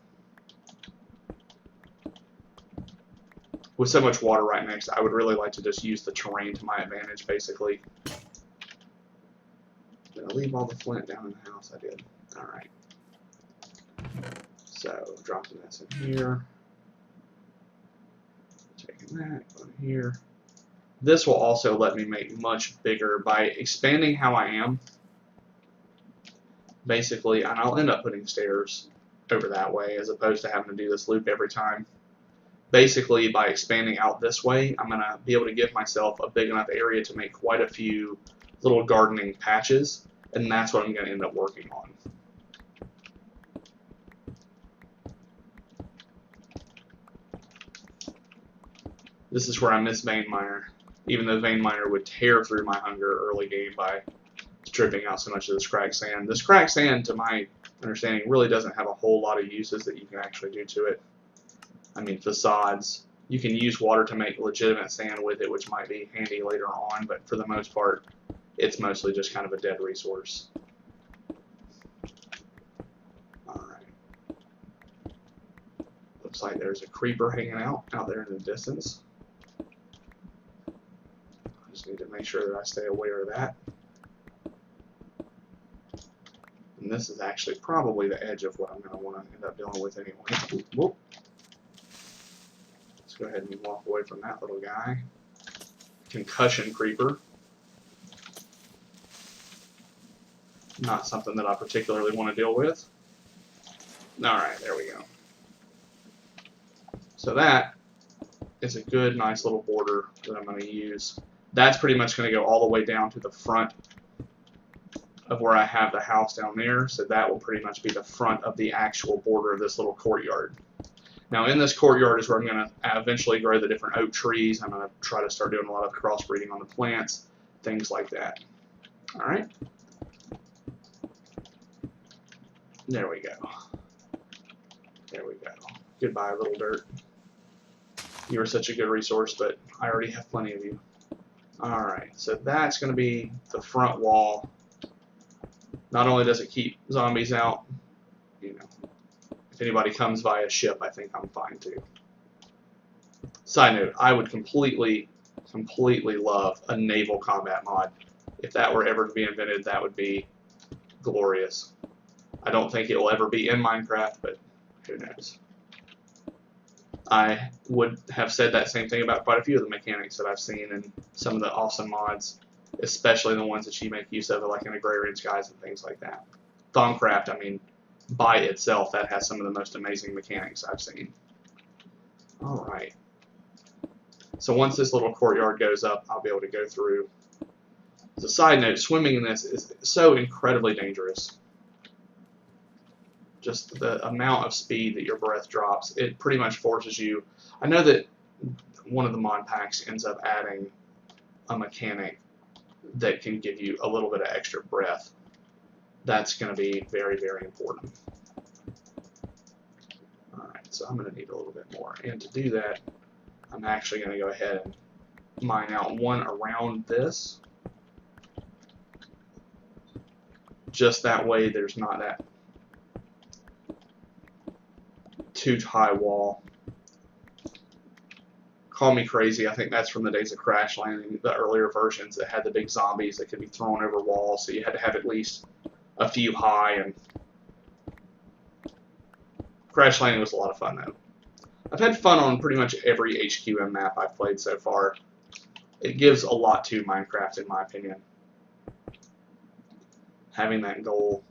With so much water right next, I would really like to just use the terrain to my advantage, basically. Did I leave all the flint down in the house? I did. Alright. So, dropping this in here. Taking that, going here. This will also let me make much bigger by expanding how I am. Basically, and I'll end up putting stairs over that way as opposed to having to do this loop every time. Basically, by expanding out this way, I'm going to be able to give myself a big enough area to make quite a few little gardening patches, and that's what I'm going to end up working on. This is where I miss Vein Miner, even though Vein Miner would tear through my hunger early game by stripping out so much of this cracked sand. This cracked sand, to my understanding, really doesn't have a whole lot of uses that you can actually do to it. I mean, facades. You can use water to make legitimate sand with it, which might be handy later on, but for the most part, it's mostly just kind of a dead resource. Alright. Looks like there's a creeper hanging out there in the distance. I just need to make sure that I stay aware of that. And this is actually probably the edge of what I'm going to want to end up dealing with anyway. Whoop. Let's go ahead and walk away from that little guy. Concussion creeper. Not something that I particularly want to deal with. Alright, there we go. So that is a good, nice little border that I'm going to use. That's pretty much going to go all the way down to the front of where I have the house down there. So that will pretty much be the front of the actual border of this little courtyard. Now in this courtyard is where I'm going to eventually grow the different oak trees. I'm going to try to start doing a lot of crossbreeding on the plants, things like that. Alright. There we go. There we go. Goodbye, little dirt. You are such a good resource, but I already have plenty of you. Alright, so that's going to be the front wall. Not only does it keep zombies out, you know, if anybody comes via ship, I think I'm fine too. Side note, I would completely love a naval combat mod. If that were ever to be invented, that would be glorious. I don't think it will ever be in Minecraft, but who knows. I would have said that same thing about quite a few of the mechanics that I've seen in some of the awesome mods, especially the ones that you make use of, like in Agrarian Skies and things like that. Thaumcraft, I mean, by itself, that has some of the most amazing mechanics I've seen. Alright. So once this little courtyard goes up, I'll be able to go through. As a side note, swimming in this is so incredibly dangerous. Just the amount of speed that your breath drops, it pretty much forces you. I know that one of the mod packs ends up adding a mechanic that can give you a little bit of extra breath. That's going to be very, very important. Alright, so I'm going to need a little bit more. And to do that, I'm actually going to go ahead and mine out one around this. Just that way there's not that too high wall. Call me crazy, I think that's from the days of Crash Landing, the earlier versions that had the big zombies that could be thrown over walls, so you had to have at least a few high. And Crash Landing was a lot of fun though. I've had fun on pretty much every HQM map I've played so far. It gives a lot to Minecraft, in my opinion. Having that goal.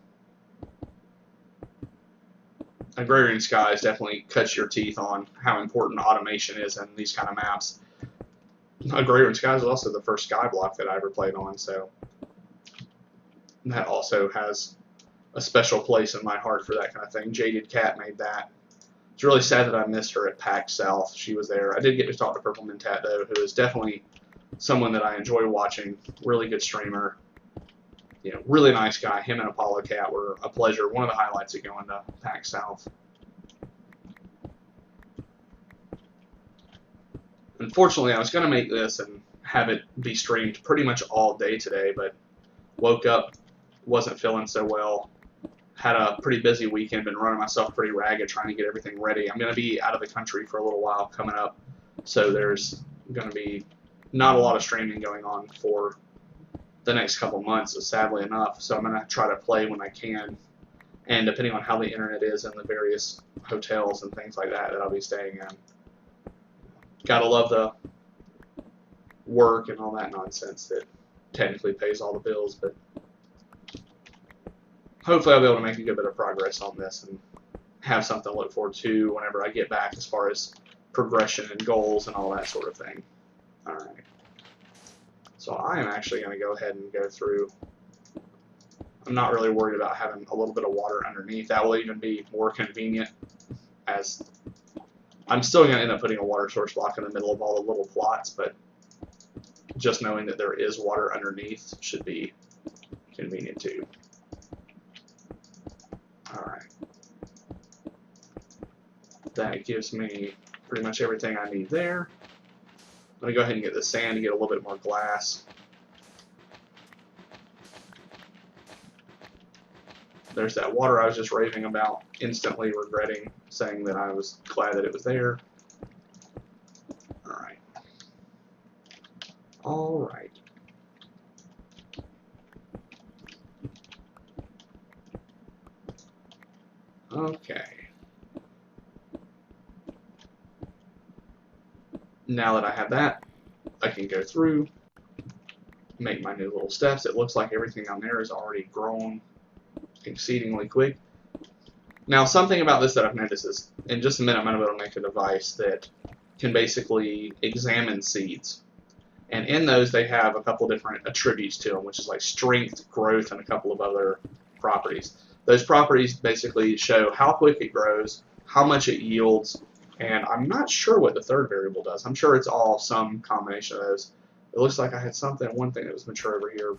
Agrarian Skies definitely cuts your teeth on how important automation is in these kind of maps. Agrarian Skies was also the first Skyblock that I ever played on, so that also has a special place in my heart for that kind of thing. Jaded Cat made that. It's really sad that I missed her at PAX South. She was there. I did get to talk to Purple Mentat, though, who is definitely someone that I enjoy watching. Really good streamer. You know, really nice guy. Him and Apollo Cat were a pleasure. One of the highlights of going to PAX South. Unfortunately, I was going to make this and have it be streamed pretty much all day today, but woke up, wasn't feeling so well. Had a pretty busy weekend, been running myself pretty ragged trying to get everything ready. I'm going to be out of the country for a little while coming up, so there's going to be not a lot of streaming going on for the next couple months, sadly enough. So I'm going to try to play when I can, and depending on how the internet is in the various hotels and things like that I'll be staying in. Gotta love the work and all that nonsense that technically pays all the bills, but hopefully I'll be able to make a good bit of progress on this and have something to look forward to whenever I get back as far as progression and goals and all that sort of thing. Alright. So I am actually going to go ahead and go through. I'm not really worried about having a little bit of water underneath. That will even be more convenient, as I'm still going to end up putting a water source block in the middle of all the little plots, but just knowing that there is water underneath should be convenient too. Alright. That gives me pretty much everything I need there. I'm going to go ahead and get the sand to get a little bit more glass. There's that water I was just raving about, instantly regretting saying that I was glad that it was there. Alright. Alright. Okay. Now that I have that, I can go through, make my new little steps. It looks like everything on there is already grown exceedingly quick. Now, something about this that I've noticed is, in just a minute, I'm going to be able to make a device that can basically examine seeds. And in those, they have a couple different attributes to them, which is like strength, growth, and a couple of other properties. Those properties basically show how quick it grows, how much it yields, and I'm not sure what the third variable does. I'm sure it's all some combination of those. It looks like I had one thing that was mature over here.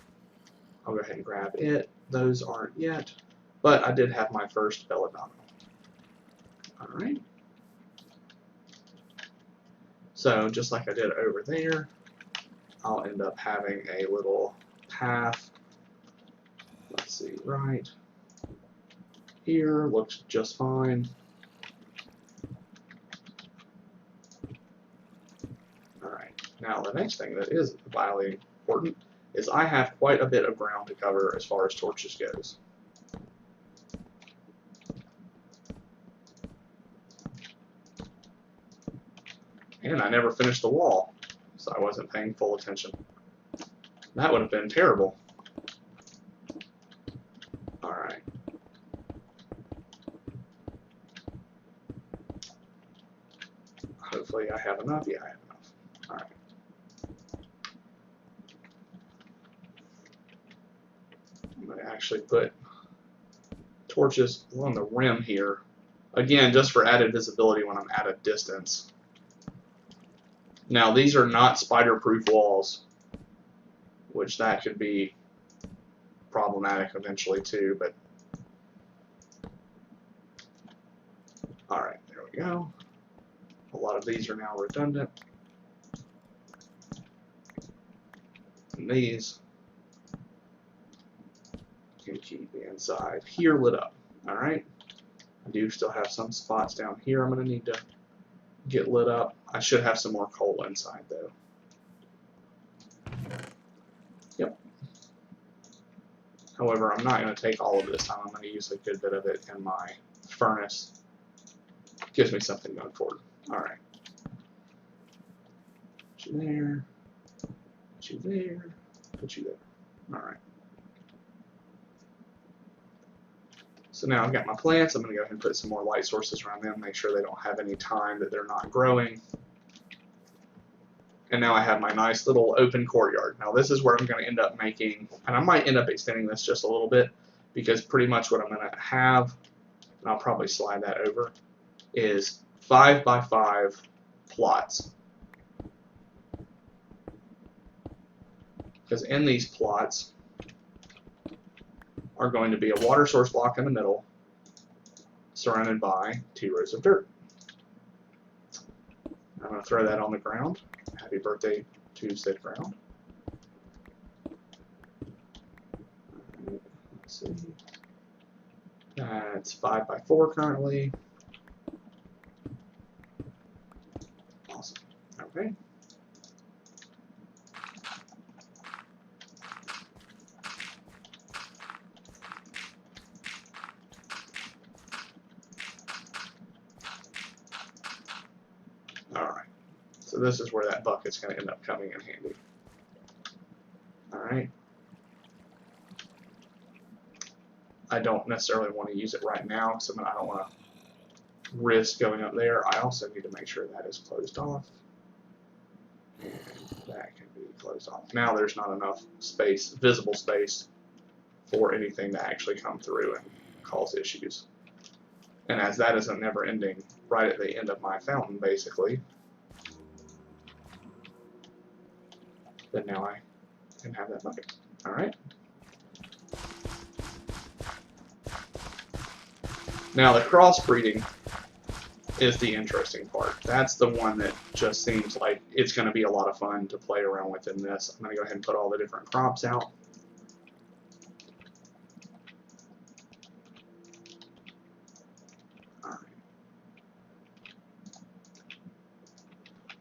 I'll go ahead and grab it. Those aren't yet, but I did have my first belladonna. Alright. So just like I did over there, I'll end up having a little path. Let's see, right here looks just fine. Alright, now the next thing that is vitally important is I have quite a bit of ground to cover as far as torches goes. And I never finished the wall, so I wasn't paying full attention. That would have been terrible. Alright. Hopefully I have enough. Yeah, I have enough. Alright. I'm going to actually put torches along the rim here. Again, just for added visibility when I'm at a distance. Now, these are not spider-proof walls, which that could be problematic eventually too, but alright, there we we go. A lot of these are now redundant. And these can keep the inside here lit up. Alright. I do still have some spots down here I'm going to need to get lit up. I should have some more coal inside though. Yep. However, I'm not going to take all of this time. I'm going to use a good bit of it in my furnace. Gives me something going forward. Alright. Put you there. Put you there. Put you there. Alright. So now I've got my plants. I'm going to go ahead and put some more light sources around them, make sure they don't have any time that they're not growing. And now I have my nice little open courtyard. Now this is where I'm going to end up making, and I might end up extending this just a little bit, because pretty much what I'm going to have, and I'll probably slide that over, is 5 by 5 plots. Because in these plots are going to be a water source block in the middle, surrounded by 2 rows of dirt. I'm going to throw that on the ground. Happy birthday to said ground. Let's see. That's 5 by 4 currently. Awesome. Okay. Alright, so this is where that bucket's going to end up coming in handy. Alright. I don't necessarily want to use it right now, so I don't want to risk going up there. I also need to make sure that is closed off. And that can be closed off. Now there's not enough space, visible space, for anything to actually come through and cause issues. And as that is a never ending right at the end of my fountain, basically, then now I can have that bucket. Alright. Now the crossbreeding is the interesting part. That's the one that just seems like it's going to be a lot of fun to play around with in this. I'm going to go ahead and put all the different crops out.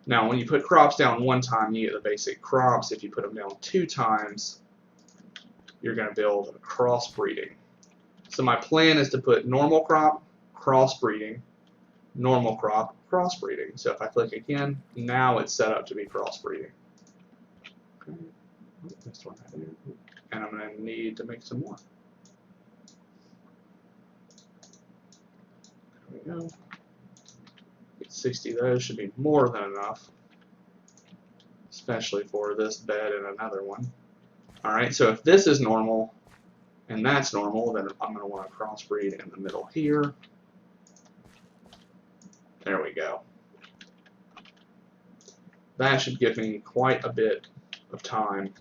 Now, when you put crops down one time, you get the basic crops. If you put them down 2 times, you're going to build a crossbreeding. So my plan is to put normal crop, crossbreeding, normal crop, crossbreeding. So if I click again, now it's set up to be crossbreeding. Okay. This one right there. And I'm going to need to make some more. There we go. 60 of those should be more than enough, especially for this bed and another one. Alright, so if this is normal and that's normal, then I'm going to want to crossbreed in the middle here. There we go. That should give me quite a bit of time.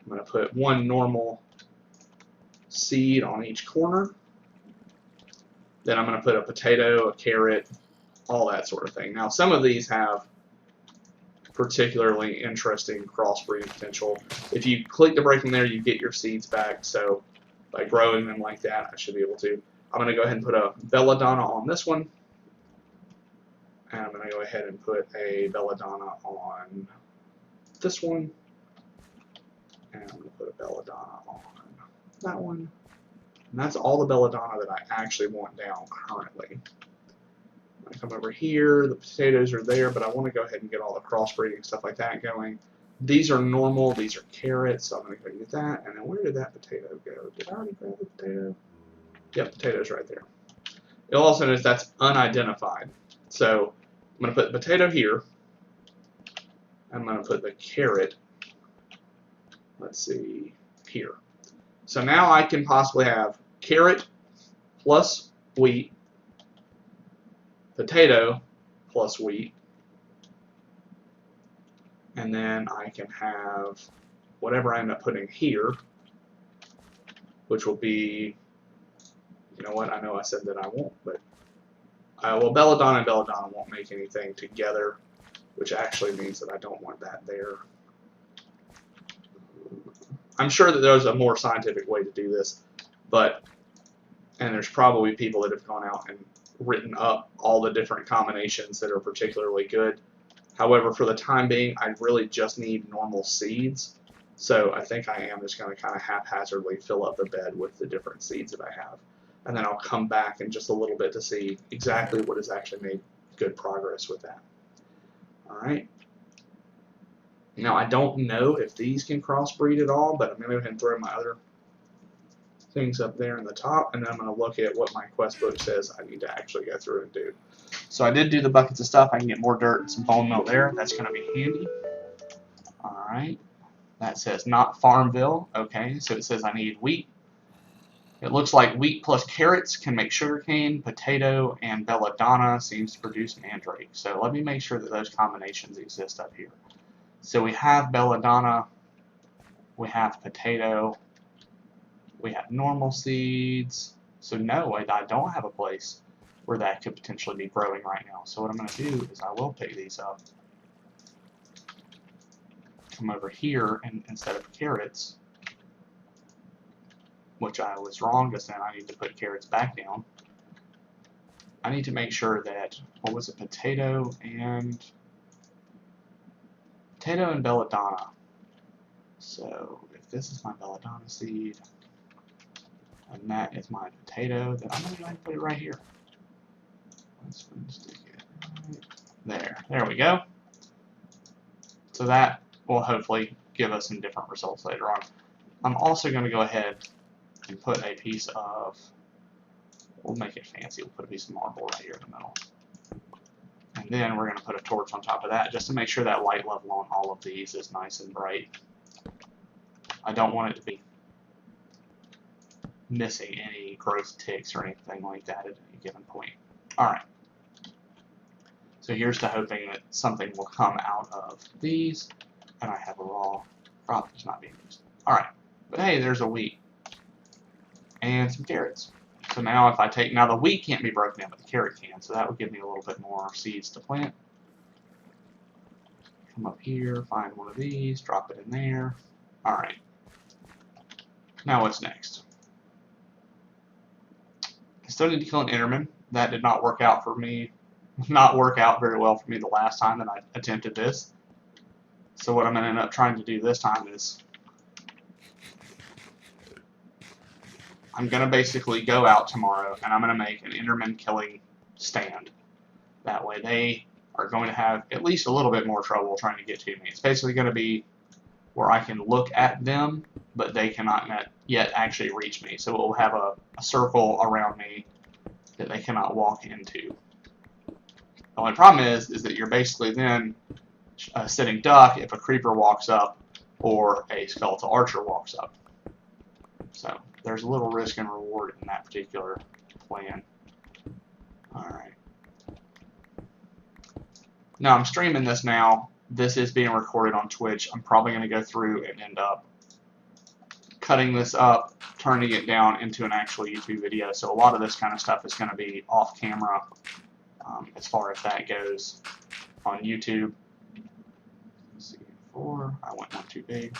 I'm going to put 1 normal seed on each corner. Then I'm going to put a potato, a carrot, all that sort of thing. Now, some of these have particularly interesting crossbreeding potential. If you click to break them there, you get your seeds back. So by growing them like that, I should be able to. I'm going to go ahead and put a belladonna on this one. And I'm going to go ahead and put a belladonna on this one. And I'm going to put a belladonna on that one. And that's all the belladonna that I actually want down currently. I come over here, the potatoes are there, but I want to go ahead and get all the crossbreeding stuff like that going. These are normal, these are carrots, so I'm going to go get that. And then where did that potato go? Did I already grab the potato? Yep, potato's right there. You'll also notice that's unidentified. So I'm going to put the potato here. I'm going to put the carrot, let's see, here. So now I can possibly have carrot plus wheat, potato plus wheat, and then I can have whatever I end up putting here, which will be, you know what, I know I said that I won't, but Well, belladonna and belladonna won't make anything together, which actually means that I don't want that there. I'm sure that there's a more scientific way to do this, and there's probably people that have gone out and written up all the different combinations that are particularly good. However, for the time being, I really just need normal seeds. So I think I am just going to kind of haphazardly fill up the bed with the different seeds that I have. And then I'll come back in just a little bit to see exactly what has actually made good progress with that. All right. Now, I don't know if these can crossbreed at all, but I'm going to go ahead and throw my other things up there in the top, and then I'm going to look at what my quest book says I need to actually go through and do. So I did do the buckets of stuff. I can get more dirt and some bone meal there. That's going to be handy. All right. That says not Farmville. Okay, so it says I need wheat. It looks like wheat plus carrots can make sugarcane, potato, and belladonna seems to produce mandrake. So let me make sure that those combinations exist up here. So we have belladonna, we have potato, we have normal seeds. So no, I don't have a place where that could potentially be growing right now. So what I'm going to do is I will pick these up, come over here, and instead of carrots, which I was wrong just then, I need to put carrots back down. I need to make sure that, what was it, potato and belladonna. So if this is my belladonna seed, and that is my potato, then I'm going to go ahead and put it right here. Let's stick it right there. There we go. So that will hopefully give us some different results later on. I'm also going to go ahead and put a piece of, we'll make it fancy, we'll put a piece of marble right here in the middle. And then we're going to put a torch on top of that just to make sure that light level on all of these is nice and bright. I don't want it to be missing any growth ticks or anything like that at any given point. Alright. So here's to hoping that something will come out of these, and I have a raw crop that's not being used. Alright. But hey, there's a wheat. And some carrots. So now if I take, now the wheat can't be broken down, but the carrot can, so that would give me a little bit more seeds to plant. Come up here, find one of these, drop it in there. Alright. Now what's next? I still need to kill an Enderman. That did not work out for me, not work out very well for me the last time that I attempted this. So what I'm going to end up trying to do this time is I'm going to basically go out tomorrow and I'm going to make an Enderman killing stand. That way they are going to have at least a little bit more trouble trying to get to me. It's basically going to be where I can look at them, but they cannot yet actually reach me. So it will have a circle around me that they cannot walk into. The only problem is that you're basically then a sitting duck if a creeper walks up or a skeletal archer walks up. So there's a little risk and reward in that particular plan. Alright. Now I'm streaming this now. This is being recorded on Twitch. I'm probably going to go through and end up cutting this up, turning it down into an actual YouTube video. So a lot of this kind of stuff is going to be off camera as far as that goes on YouTube. Let's see, 4. I went one too big.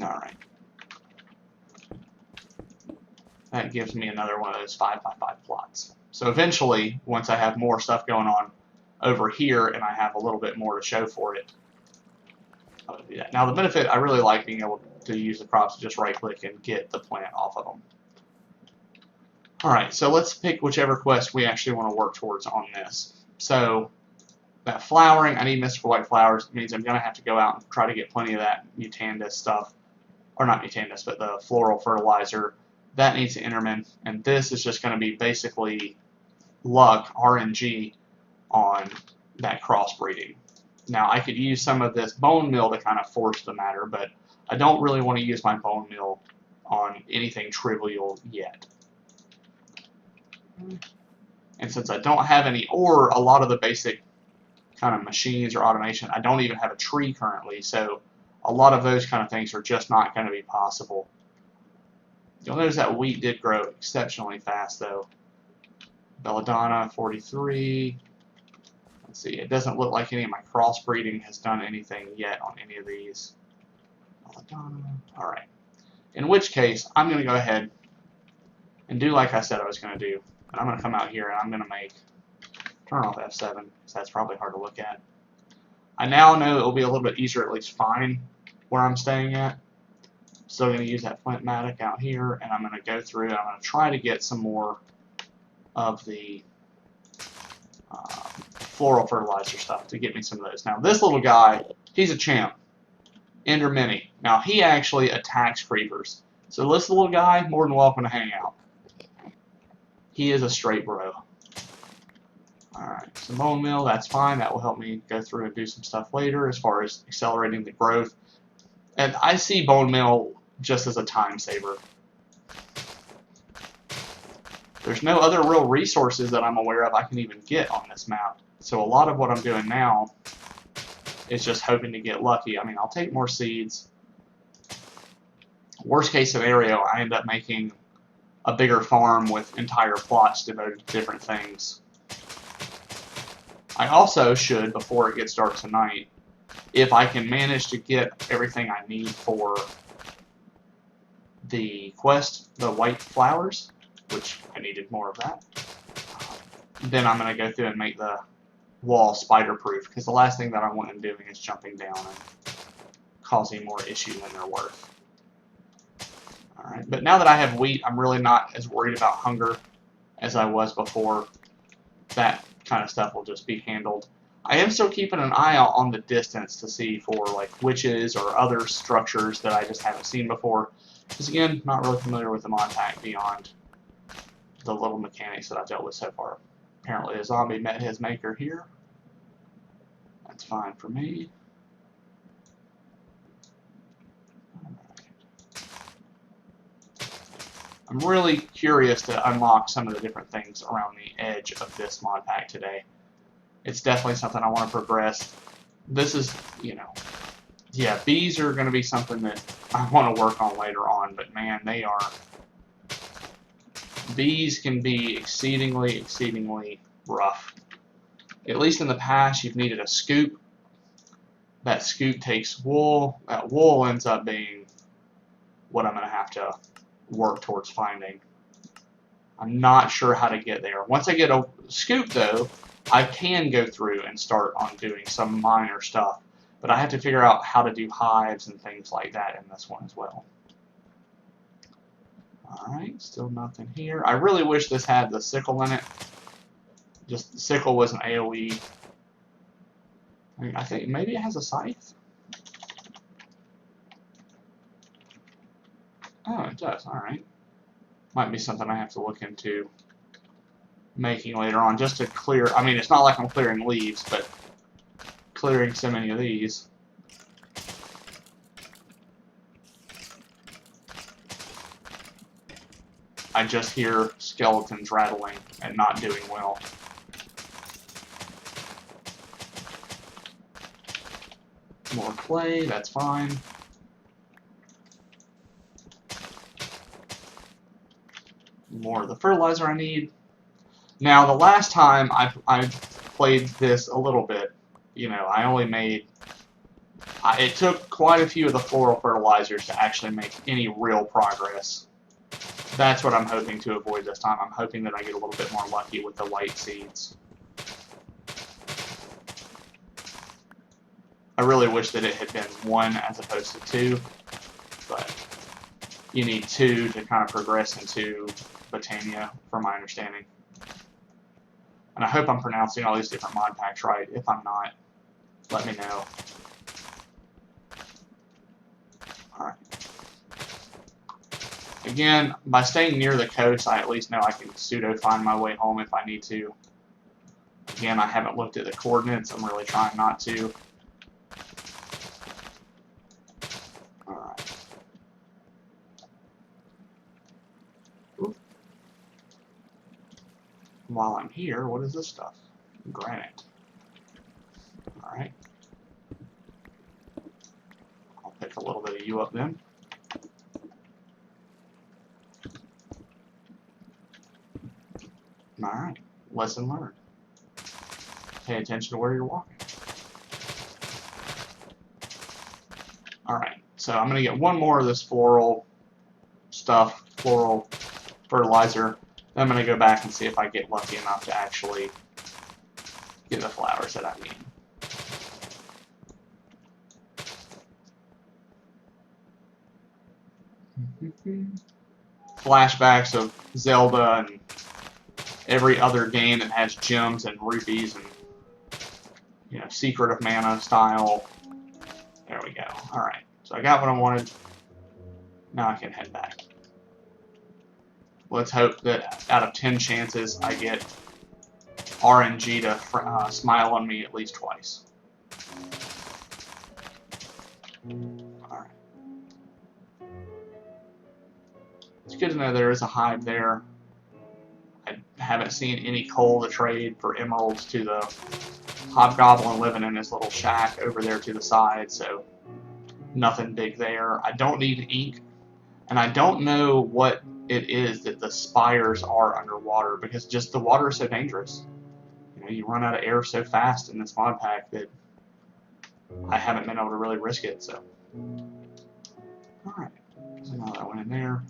Alright. That gives me another one of those 5x5 plots. So eventually, once I have more stuff going on over here and I have a little bit more to show for it, I'm going to do that. Now the benefit, I really like being able to use the crops to just right click and get the plant off of them. Alright, so let's pick whichever quest we actually want to work towards on this. So that flowering, I need mystical white flowers. It means I'm going to have to go out and try to get plenty of that mutandis stuff. Or not mutandis, but the floral fertilizer. That needs an Enderman. And this is just going to be basically luck, RNG, on that crossbreeding. Now, I could use some of this bone meal to kind of force the matter, but I don't really want to use my bone meal on anything trivial yet. And since I don't have any ore, a lot of the basic kind of machines or automation, I don't even have a tree currently, so a lot of those kind of things are just not going to be possible. You'll notice that wheat did grow exceptionally fast, though. Belladonna, 43. Let's see, it doesn't look like any of my crossbreeding has done anything yet on any of these. Belladonna, alright. In which case, I'm going to go ahead and do like I said I was going to do. And I'm going to come out here and I'm going to make, turn off F7, because that's probably hard to look at. I now know it will be a little bit easier to at least find where I'm staying at. Still going to use that flint matic out here, and I'm going to go through and I'm going to try to get some more of the floral fertilizer stuff to get me some of those. Now this little guy, he's a champ. Ender Mini. Now he actually attacks creepers. So this little guy, more than welcome to hang out. He is a straight bro. Alright, so bone meal, that's fine. That will help me go through and do some stuff later as far as accelerating the growth. And I see bone meal just as a time saver. There's no other real resources that I'm aware of I can even get on this map. So a lot of what I'm doing now is just hoping to get lucky. I mean, I'll take more seeds. Worst case scenario, I end up making a bigger farm with entire plots devoted to different things. I also should, before it gets dark tonight, if I can manage to get everything I need for the quest, the white flowers, which I needed more of that, then I'm going to go through and make the wall spider-proof, because the last thing that I want them doing is jumping down and causing more issue than they're worth. Alright, but now that I have wheat, I'm really not as worried about hunger as I was before. That kind of stuff will just be handled. I am still keeping an eye out on the distance to see for like witches or other structures that I just haven't seen before. Because again, not really familiar with the mod pack beyond the little mechanics that I've dealt with so far. Apparently a zombie met his maker here. That's fine for me. I'm really curious to unlock some of the different things around the edge of this mod pack today. It's definitely something I want to progress. This is, you know, yeah, bees are going to be something that I want to work on later on, but man, they are, bees can be exceedingly rough. At least in the past, you've needed a scoop. That scoop takes wool. That wool ends up being what I'm going to have to work towards finding. I'm not sure how to get there. Once I get a scoop, though, I can go through and start on doing some minor stuff. But I have to figure out how to do hives and things like that in this one as well. Alright, still nothing here. I really wish this had the sickle in it. Just the sickle was an AoE. I think maybe it has a scythe. Oh, it does. Alright. Might be something I have to look into making later on just to clear. I mean, it's not like I'm clearing leaves, but clearing so many of these. I just hear skeletons rattling and not doing well. More clay, that's fine. More of the fertilizer I need. Now, the last time I played this a little bit, you know, I only made, it took quite a few of the floral fertilizers to actually make any real progress. That's what I'm hoping to avoid this time. I'm hoping that I get a little bit more lucky with the white seeds. I really wish that it had been 1 as opposed to 2, but you need 2 to kind of progress into Botania, from my understanding. And I hope I'm pronouncing all these different mod packs right. If I'm not, let me know. Alright. Again, by staying near the coast, I at least know I can pseudo find my way home if I need to. Again, I haven't looked at the coordinates. I'm really trying not to. Alright. While I'm here, what is this stuff? Granite. Alright. I'll pick a little bit of you up then. Alright, lesson learned. Pay attention to where you're walking. Alright, so I'm going to get one more of this floral stuff, floral fertilizer. Then I'm going to go back and see if I get lucky enough to actually get the flowers that I need. Flashbacks of Zelda and every other game that has gems and rupees and, you know, Secret of Mana style. There we go. Alright, so I got what I wanted. Now I can head back. Let's hope that out of 10 chances I get RNG to smile on me at least twice. Alright. It's good to know there is a hive there. I haven't seen any coal to trade for emeralds to the hobgoblin living in his little shack over there to the side, so nothing big there. I don't need ink, and I don't know what it is that the spires are underwater, because just the water is so dangerous. You know, you run out of air so fast in this mod pack that I haven't been able to really risk it, so. Alright, so now that went in there.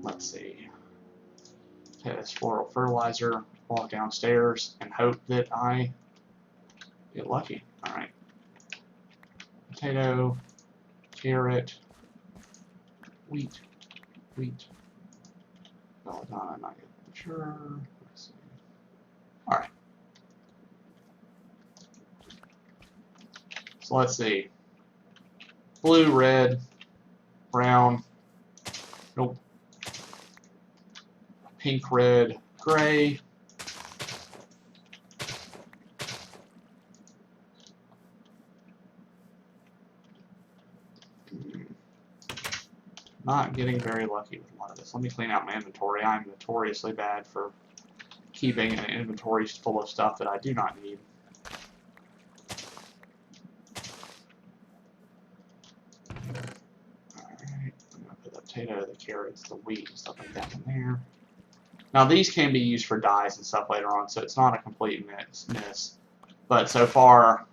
Let's see. Take this floral fertilizer, walk downstairs, and hope that I get lucky. Alright. Potato, carrot, wheat. Belladonna, not yet sure. Let's see. Alright. So let's see. Blue, red, brown. Nope. Pink, red, gray. Not getting very lucky with a lot of this. Let me clean out my inventory. I'm notoriously bad for keeping an inventory full of stuff that I do not need. Alright, I'm going to put the potato, the carrots, the wheat, and stuff like that in there. Now these can be used for dyes and stuff later on, so it's not a complete miss. But so far,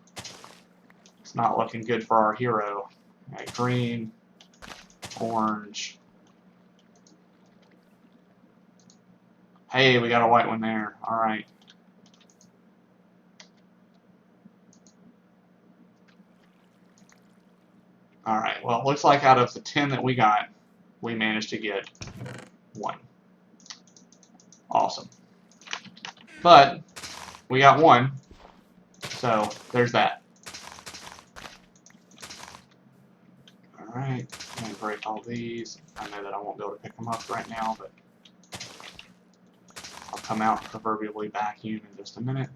it's not looking good for our hero. Alright, green, orange. Hey, we got a white one there. Alright. Alright, well, it looks like out of the 10 that we got, we managed to get 1. Awesome. But, we got 1, so there's that. Alright, I'm going to break all these. I know that I won't be able to pick them up right now, but I'll come out and proverbially vacuum in just a minute.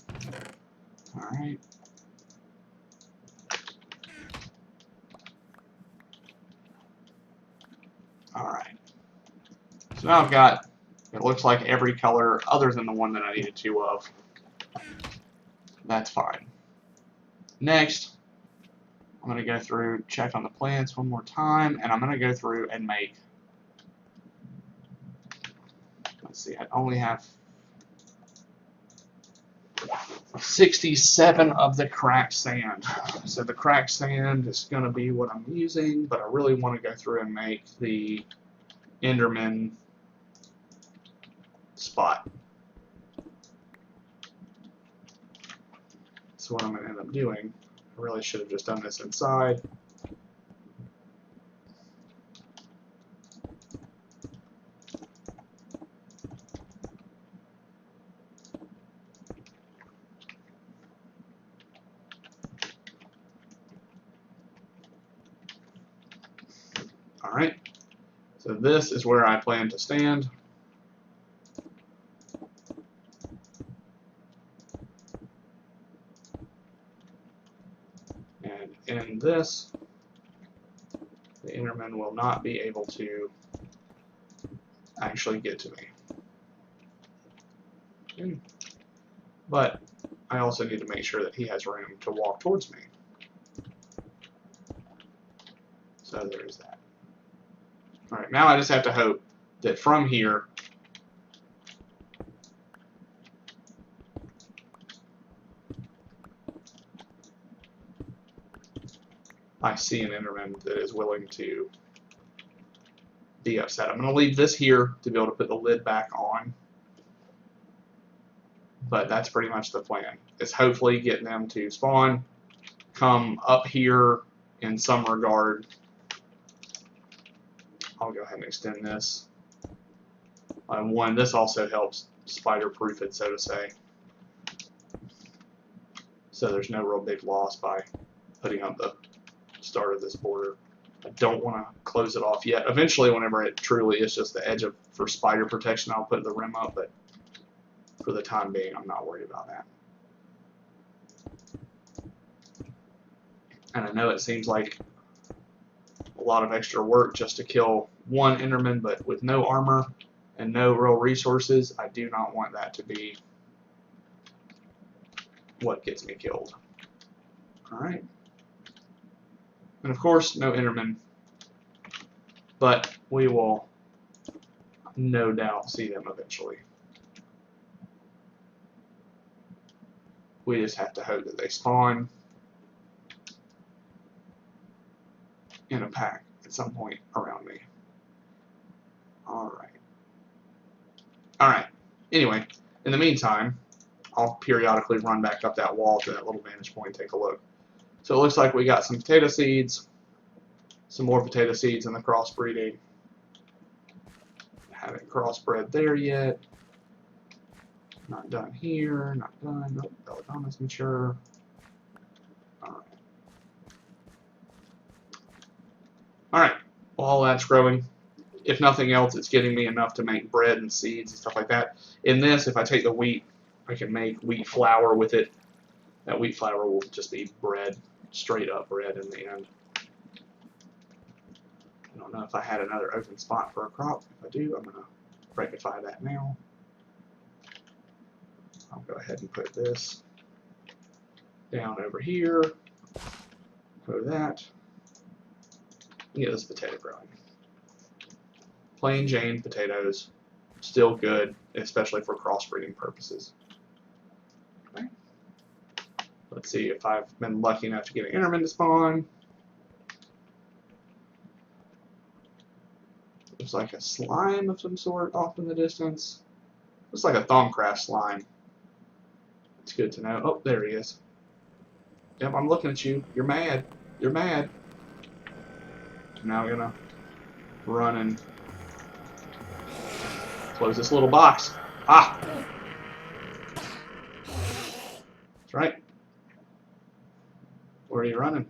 Alright. Alright. So now I've got, it looks like every color other than the one that I needed 2 of. That's fine. Next, I'm going to go through, check on the plants one more time, and I'm going to go through and make, let's see, I only have 67 of the cracked sand. So the cracked sand is going to be what I'm using, but I really want to go through and make the Enderman spot. So what I'm going to end up doing, I really should have just done this inside. Alright, so this is where I plan to stand. And in this, the Enderman will not be able to actually get to me. Okay. But I also need to make sure that he has room to walk towards me. So there's that. Alright, now I just have to hope that from here I see an Enderman that is willing to be upset. I'm going to leave this here to be able to put the lid back on. But that's pretty much the plan. Is hopefully getting them to spawn, come up here in some regard. I'll go ahead and extend this. One, this also helps spider-proof it, so to say. So there's no real big loss by putting up the start of this border. I don't want to close it off yet. Eventually, whenever it truly is just the edge for spider protection, I'll put the rim up, but for the time being, I'm not worried about that. And I know it seems like a lot of extra work just to kill one Enderman, but with no armor and no real resources, I do not want that to be what gets me killed. Alright. And of course, no Enderman, but we will no doubt see them eventually. We just have to hope that they spawn in a pack at some point around me. Alright. Alright. Anyway, in the meantime, I'll periodically run back up that wall to that little vantage point and take a look. So it looks like we got some potato seeds, some more potato seeds in the crossbreeding. Haven't crossbred there yet. Not done here, not done. Nope, belladonna's mature. Alright. Alright, well, all that's growing. If nothing else, it's getting me enough to make bread and seeds and stuff like that. In this, if I take the wheat, I can make wheat flour with it. That wheat flour will just be bread, straight up bread in the end. I don't know if I had another open spot for a crop. If I do, I'm going to rectify that now. I'll go ahead and put this down over here. Put that. Get this potato growing. Plain Jane potatoes, still good, especially for crossbreeding purposes. Okay. Let's see if I've been lucky enough to get an Enderman to spawn. Looks like a slime of some sort off in the distance. Looks like a Thaumcraft slime. It's good to know. Oh, there he is. Yep, I'm looking at you. You're mad. You're mad. Now I'm gonna run and close this little box. Ah! That's right. Where are you running?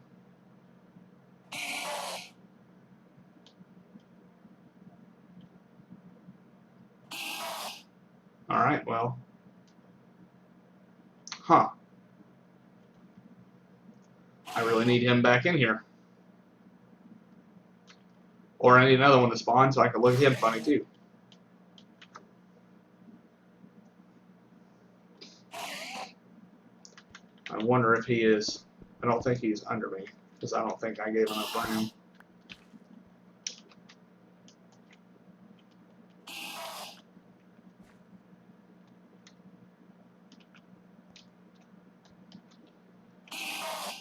Alright, well. Huh. I really need him back in here. Or I need another one to spawn so I can look at him funny too. I wonder if he is. I don't think he's under me because I don't think I gave enough room.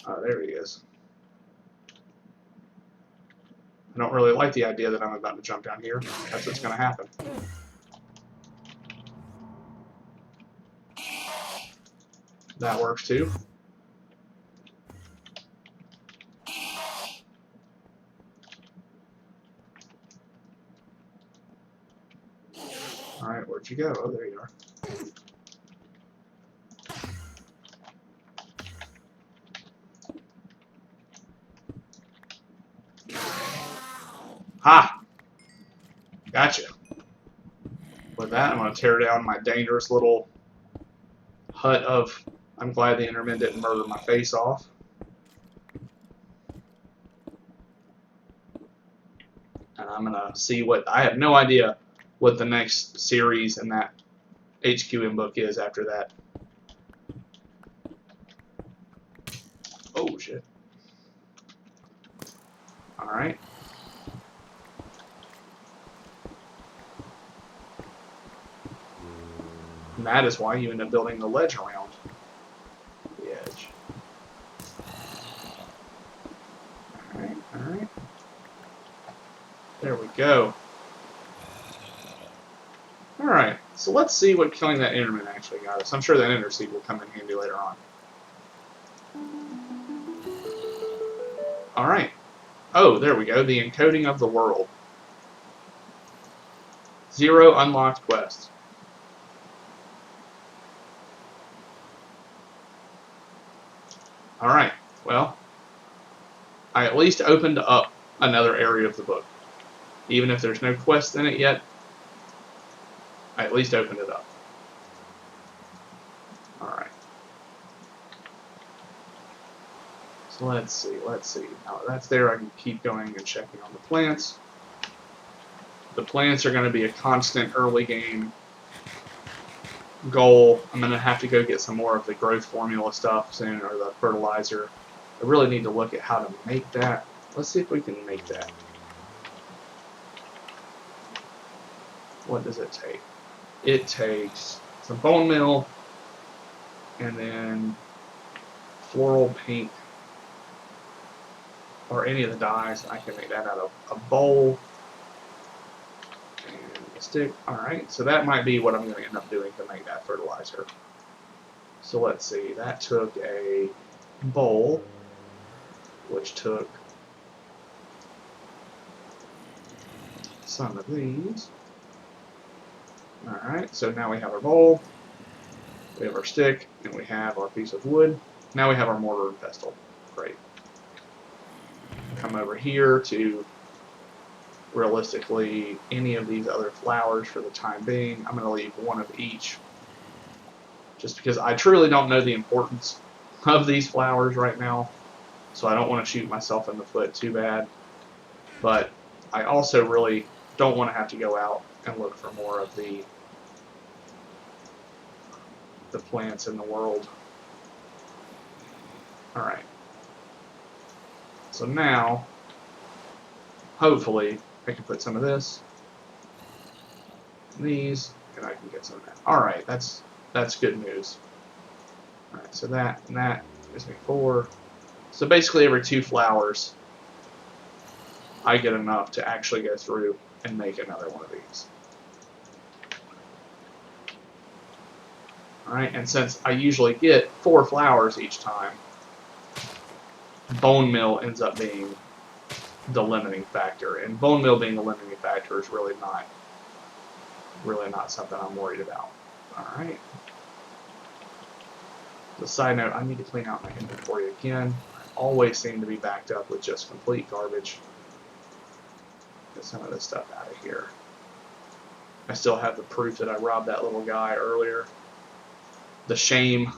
Oh, there he is. I don't really like the idea that I'm about to jump down here. That's what's going to happen. That works too. Alright, where'd you go? Oh, there you are. Ha! Gotcha. With that, I'm going to tear down my dangerous little hut of... I'm glad the Enderman didn't murder my face off. And I'm going to see what... I have no idea what the next series in that HQM book is after that. Oh, shit. Alright. And that is why you end up building the ledge around the edge. There we go. Alright, so let's see what killing that Enderman actually got us. I'm sure that Ender Seed will come in handy later on. Alright. Oh, there we go. The encoding of the world. 0 unlocked quests. Alright, well, I at least opened up another area of the book. Even if there's no quest in it yet, I at least opened it up. Alright. So let's see. Now that's there, I can keep going and checking on the plants. The plants are going to be a constant early game goal. I'm going to have to go get some more of the growth formula stuff soon, or the fertilizer. I really need to look at how to make that. Let's see if we can make that. What does it take? It takes some bone meal and then floral paint or any of the dyes. I can make that out of a bowl and a stick. Alright, so that might be what I'm going to end up doing to make that fertilizer. So let's see, that took a bowl, which took some of these. Alright, so now we have our bowl, we have our stick, and we have our piece of wood. Now we have our mortar and pestle. Great. Come over here to, realistically, any of these other flowers for the time being. I'm going to leave one of each, just because I truly don't know the importance of these flowers right now, so I don't want to shoot myself in the foot too bad. But I also really don't want to have to go out and look for more of the plants in the world. Alright. So now, hopefully, I can put some of this in these, and I can get some of that. Alright, that's good news. Alright, so that and that gives me 4. So basically every 2 flowers, I get enough to actually go through and make another one of these. Alright, and since I usually get 4 flowers each time, bone meal ends up being the limiting factor. And bone meal being the limiting factor is really not something I'm worried about. Alright. As a side note, I need to clean out my inventory again. I always seem to be backed up with just complete garbage. Get some of this stuff out of here. I still have the proof that I robbed that little guy earlier. The shame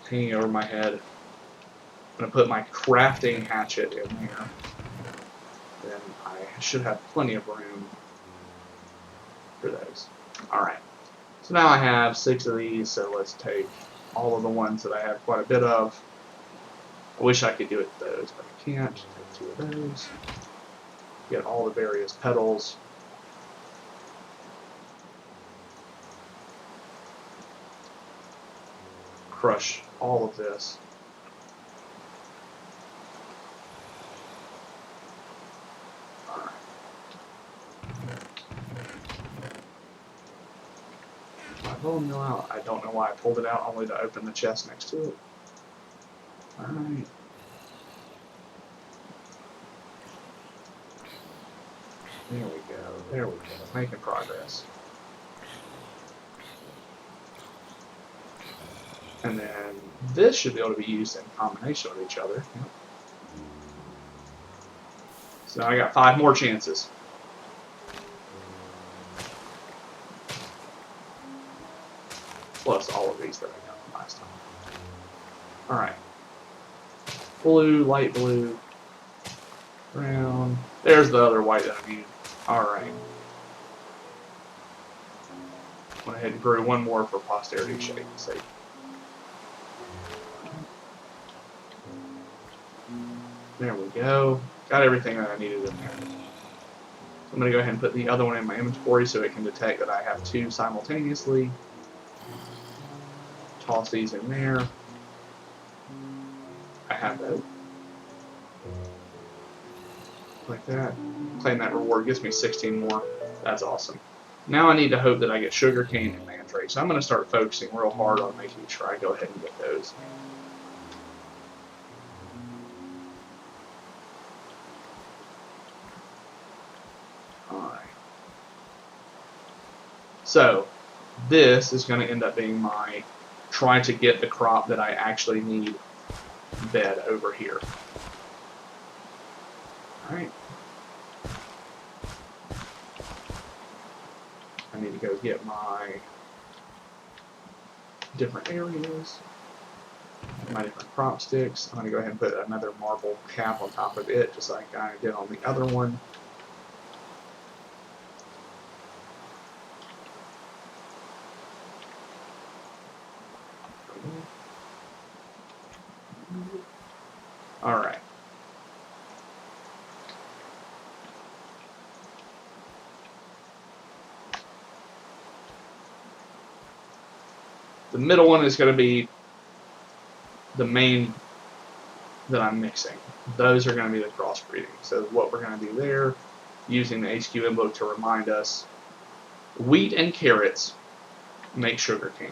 hanging over my head. I'm going to put my crafting hatchet in there. Then I should have plenty of room for those. Alright. So now I have 6 of these, so let's take all of the ones that I have quite a bit of. I wish I could do it with those, but I can't. Take 2 of those. Get all the various petals. Crush all of this. Alright. My bone meal out. I don't know why I pulled it out only to open the chest next to it. Alright. There we go. There we go. Making progress. And then this should be able to be used in combination with each other. Yep. So now I got 5 more chances. Plus all of these that I got from last time. Alright. Blue, light blue, brown. There's the other white that I need. Alright. Went ahead and grew one more for posterity's sake. There we go. Got everything that I needed in there. I'm going to go ahead and put the other one in my inventory so it can detect that I have 2 simultaneously. Toss these in there. I have those. like that. Claim that reward, gives me 16 more. That's awesome. Now I need to hope that I get sugarcane and mandrake. So I'm going to start focusing real hard on making sure I go ahead and get those. Alright. So this is going to end up being my try to get the crop that I actually need bed over here. Alright. I need to go get my different areas, my different crop sticks. I'm going to go ahead and put another marble cap on top of it, just like I did on the other one. Alright. The middle one is going to be the main that I'm mixing. Those are going to be the crossbreeding. So what we're going to do there, using the HQM book to remind us, wheat and carrots make sugarcane.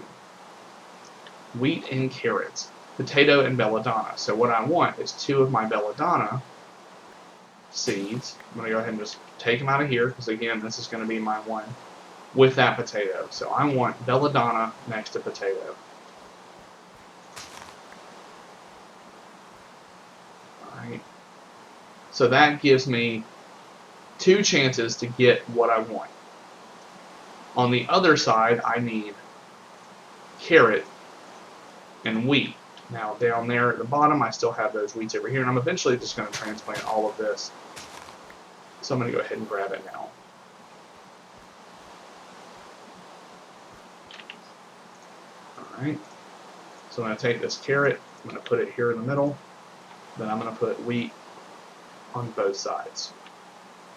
Wheat and carrots. Potato and belladonna. So what I want is 2 of my belladonna seeds. I'm going to go ahead and just take them out of here, because again, this is going to be my one with that potato. So I want belladonna next to potato. Alright. So that gives me 2 chances to get what I want. On the other side, I need carrot and wheat. Now down there at the bottom, I still have those wheats over here, and I'm eventually just going to transplant all of this. So I'm going to go ahead and grab it now. Alright, so I'm going to take this carrot, I'm going to put it here in the middle, then I'm going to put wheat on both sides.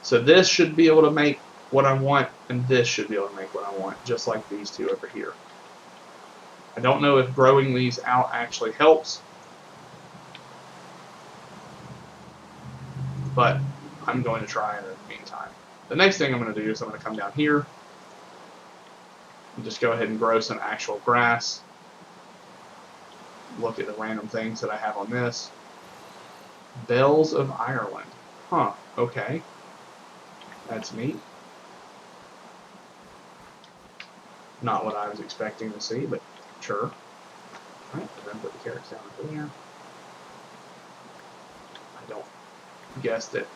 So this should be able to make what I want, and this should be able to make what I want, just like these two over here. I don't know if growing these out actually helps, but I'm going to try in the meantime. The next thing I'm going to do is I'm going to come down here and just go ahead and grow some actual grass. Look at the random things that I have on this. Bells of Ireland. Huh, okay. That's neat. Not what I was expecting to see, but sure. Alright, then put the carrots down there. I don't guess that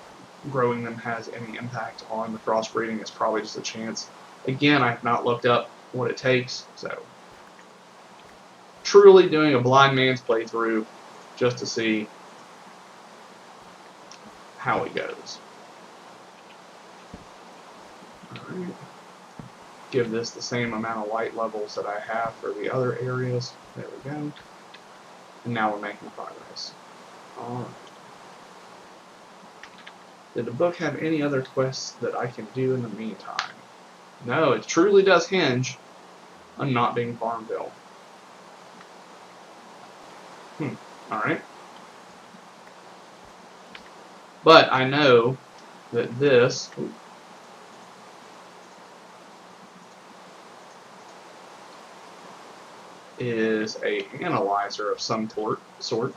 growing them has any impact on the crossbreeding. It's probably just a chance. Again, I have not looked up what it takes, so truly doing a blind man's playthrough just to see how it goes. Alright. Give this the same amount of light levels that I have for the other areas. There we go. And now we're making progress. Alright. Did the book have any other quests that I can do in the meantime? No, it truly does hinge on not being Farmville. Alright. But I know that this is a analyzer of some sort. So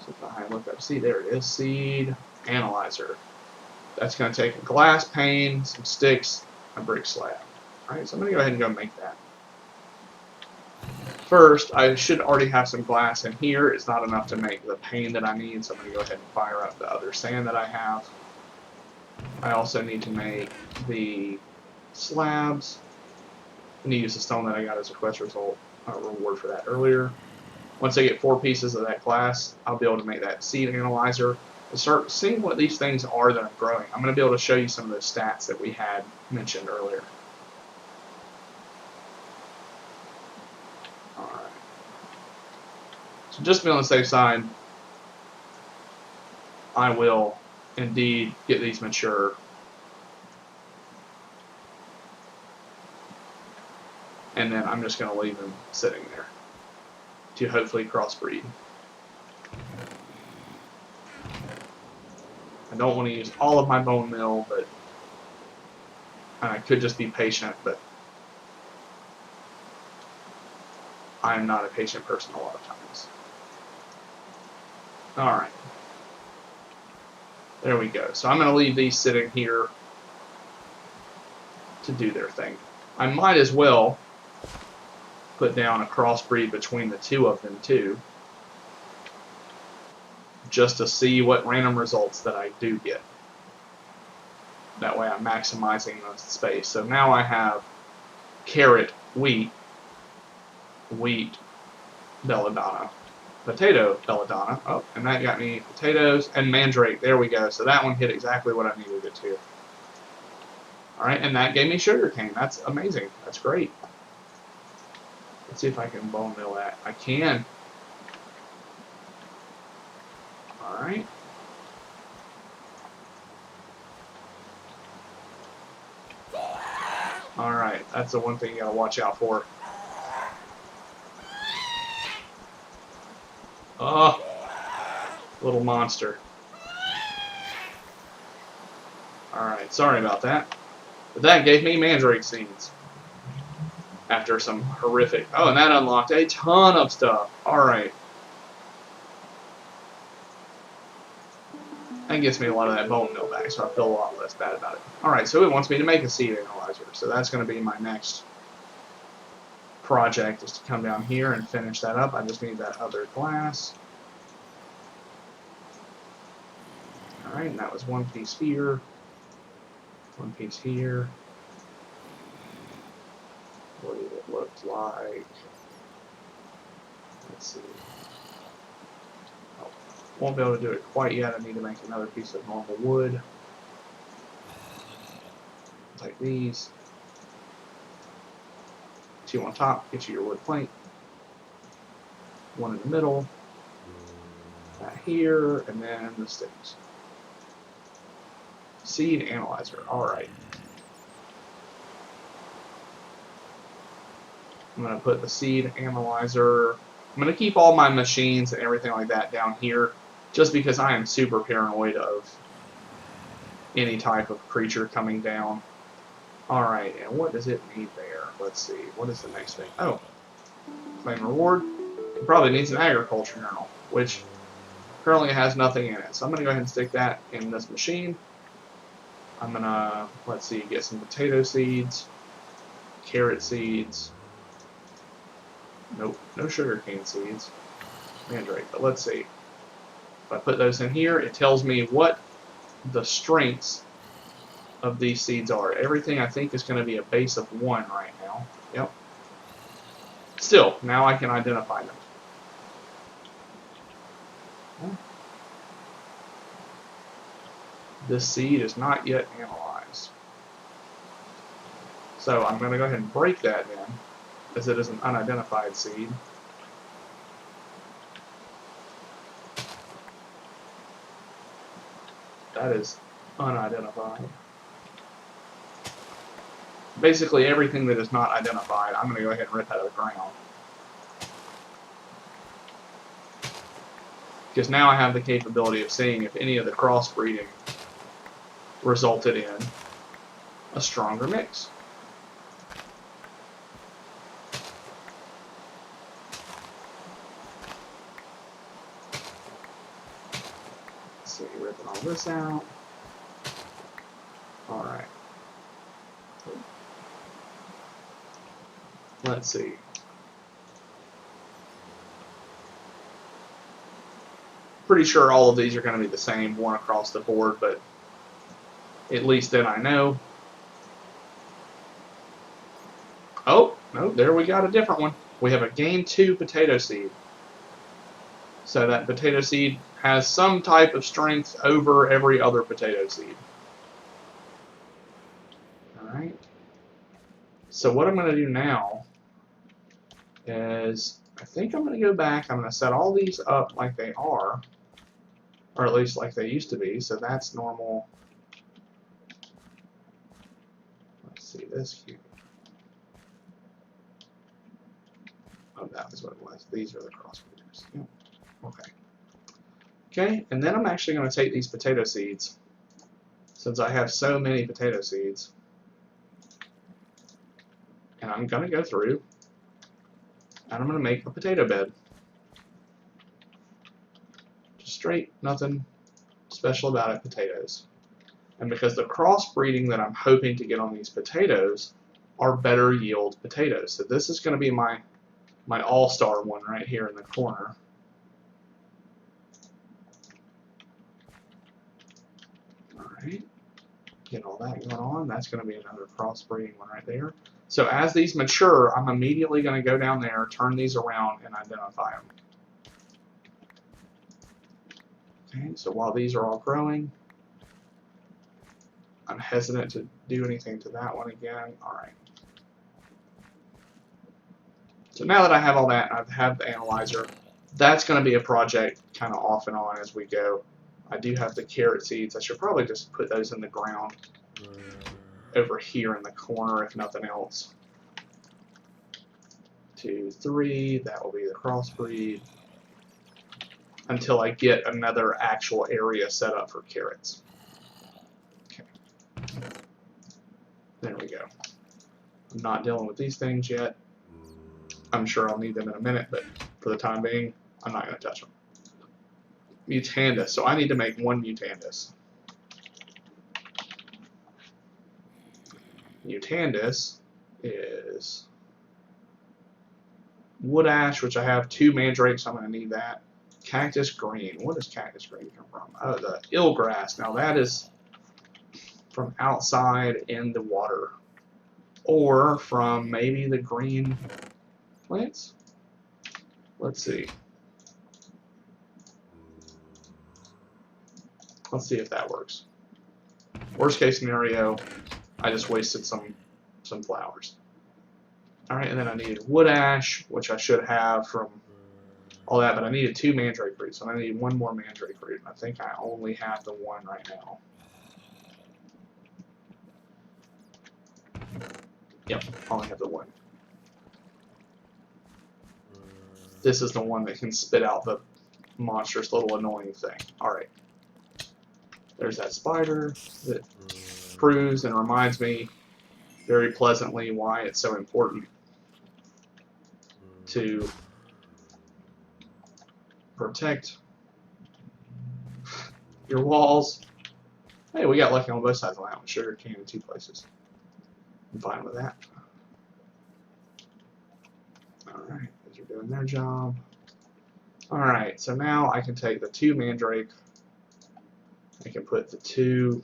if I look up, see, there it is, seed analyzer. That's going to take a glass pane, some sticks, a brick slab. Alright, so I'm going to go ahead and go make that. First, I should already have some glass in here. It's not enough to make the pane that I need, so I'm going to go ahead and fire up the other sand that I have. I also need to make the slabs. I need to use the stone that I got as a quest result reward for that earlier. Once I get 4 pieces of that glass, I'll be able to make that seed analyzer and start seeing what these things are that I'm growing. I'm going to be able to show you some of those stats that we had mentioned earlier. Alright. So just to be on the safe side, I will indeed get these mature. And then I'm just going to leave them sitting there to hopefully crossbreed. I don't want to use all of my bone meal, but I could just be patient, but I'm not a patient person a lot of times. Alright. There we go. So I'm going to leave these sitting here to do their thing. I might as well put down a crossbreed between the two of them too, just to see what random results that I do get. That way I'm maximizing the space. So now I have carrot, wheat, belladonna, potato, belladonna. Oh, and that got me potatoes and mandrake. There we go. So that one hit exactly what I needed it to. Alright, and that gave me sugarcane. That's amazing. That's great. Let's see if I can bone mill that. I can. Alright. Alright, that's the one thing you gotta watch out for. Oh, little monster. Alright, sorry about that. But that gave me mandrake seeds. After some horrific... Oh, and that unlocked a ton of stuff. Alright. That gets me a lot of that bone meal back, so I feel a lot less bad about it. Alright, so it wants me to make a seed analyzer. So that's going to be my next project, is to come down here and finish that up. I just need that other glass. Alright, and that was one piece here. One piece here. What did it look like? Let's see. Oh, won't be able to do it quite yet. I need to make another piece of normal wood. Like these. Two on top, get you your wood plank. One in the middle. That here, and then the sticks. Seed analyzer. Alright. I'm going to put the seed analyzer. I'm going to keep all my machines and everything like that down here, just because I am super paranoid of any type of creature coming down. Alright, and what does it need there? Let's see. What is the next thing? Oh. Claim reward. It probably needs an agriculture journal, which currently has nothing in it. So I'm going to go ahead and stick that in this machine. I'm going to, let's see, get some potato seeds, carrot seeds. Nope, no sugarcane seeds. Mandrake, but let's see. If I put those in here, it tells me what the strengths of these seeds are. Everything I think is going to be a base of 1 right now. Yep. Still, now I can identify them. This seed is not yet analyzed. So I'm going to go ahead and break that then, as it is an unidentified seed. That is unidentified. Basically everything that is not identified, I'm going to go ahead and rip out of the ground. Because now I have the capability of seeing if any of the crossbreeding resulted in a stronger mix. Let's see, ripping all this out. Alright. Let's see. Pretty sure all of these are going to be the same, one across the board, but at least then I know. Oh, no, there we got a different one. We have a gain 2 potato seed. So that potato seed has some type of strength over every other potato seed. Alright. So what I'm going to do now is, I think I'm going to go back, I'm going to set all these up like they are, or at least like they used to be, so that's normal. Let's see, this here. Oh, that is what it was. These are the crossbreeders. Yep. Okay. Okay, and then I'm actually going to take these potato seeds since I have so many potato seeds, and I'm going to go through and I'm going to make a potato bed. Just straight, nothing special about it, potatoes. And because the crossbreeding that I'm hoping to get on these potatoes are better yield potatoes. So this is going to be my all-star one right here in the corner. Alright, get all that going on. That's going to be another crossbreeding one right there. So as these mature, I'm immediately going to go down there, turn these around, and identify them. Okay, so while these are all growing, I'm hesitant to do anything to that one again. Alright. So now that I have all that, I have the analyzer, that's going to be a project kind of off and on as we go. I do have the carrot seeds. I should probably just put those in the ground over here in the corner, if nothing else. 2, 3, that will be the crossbreed, until I get another actual area set up for carrots. Okay. There we go. I'm not dealing with these things yet. I'm sure I'll need them in a minute, but for the time being, I'm not going to touch them. Mutandis. So I need to make one Mutandis. Mutandis is wood ash, which I have 2 mandrakes, so I'm going to need that. Cactus green. What does cactus green come from? Oh, the eelgrass. Now that is from outside in the water, or from maybe the green plants. Let's see. Let's see if that works. Worst case scenario, I just wasted some flowers. Alright, and then I needed wood ash, which I should have from all that, but I needed 2 mandrake roots, so I need 1 more mandrake root. I think I only have the 1 right now. Yep, I only have the 1. This is the one that can spit out the monstrous little annoying thing. Alright. There's that spider that proves and reminds me very pleasantly why it's so important to protect your walls. Hey, we got lucky on both sides of that one. Sugar cane in 2 places. I'm fine with that. Alright, those are doing their job. Alright, so now I can take the 2 mandrake. I can put the 2,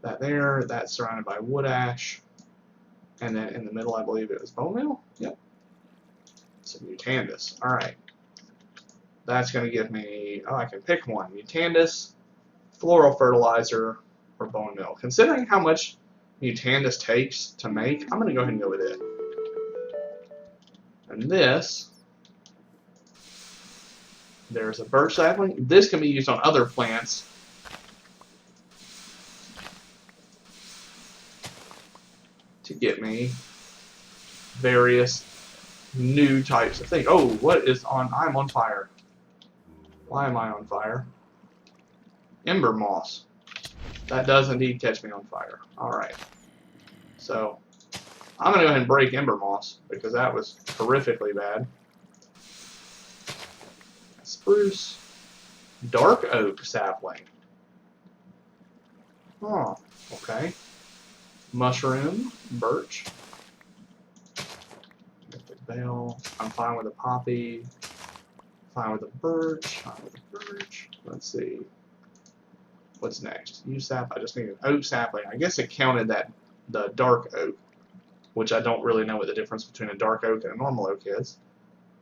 that there, that's surrounded by wood ash. And then in the middle, I believe it was bone meal. Yep. Some Mutandis. Alright. That's going to give me, oh, I can pick one. Mutandis, floral fertilizer, or bone meal. Considering how much Mutandis takes to make, I'm going to go ahead and go with it. And this, there's a birch sapling. This can be used on other plants. To get me various new types of things. Oh, what is on? I'm on fire. Why am I on fire? Ember moss. That does indeed catch me on fire. Alright. So, I'm going to go ahead and break ember moss because that was horrifically bad. Spruce. Dark oak sapling. Oh, okay. Mushroom, birch. Get the bell. I'm fine with the poppy. Fine with the birch. Fine with the birch. Let's see. What's next? Yew sap. I just need an oak sapling. I guess it counted that the dark oak, which I don't really know what the difference between a dark oak and a normal oak is.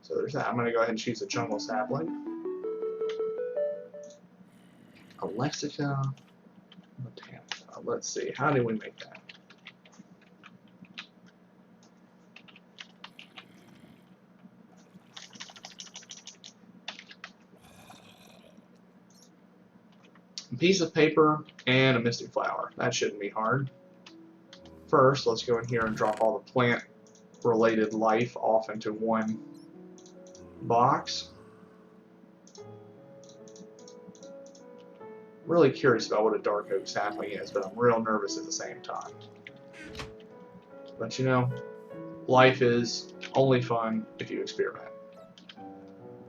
So there's that. I'm going to go ahead and choose a jungle sapling. Alexica botanica. Let's see. How do we make that? A piece of paper and a mystic flower. That shouldn't be hard. First, let's go in here and drop all the plant-related life off into one box. really curious about what a dark oak sapling is, but I'm real nervous at the same time. But you know, life is only fun if you experiment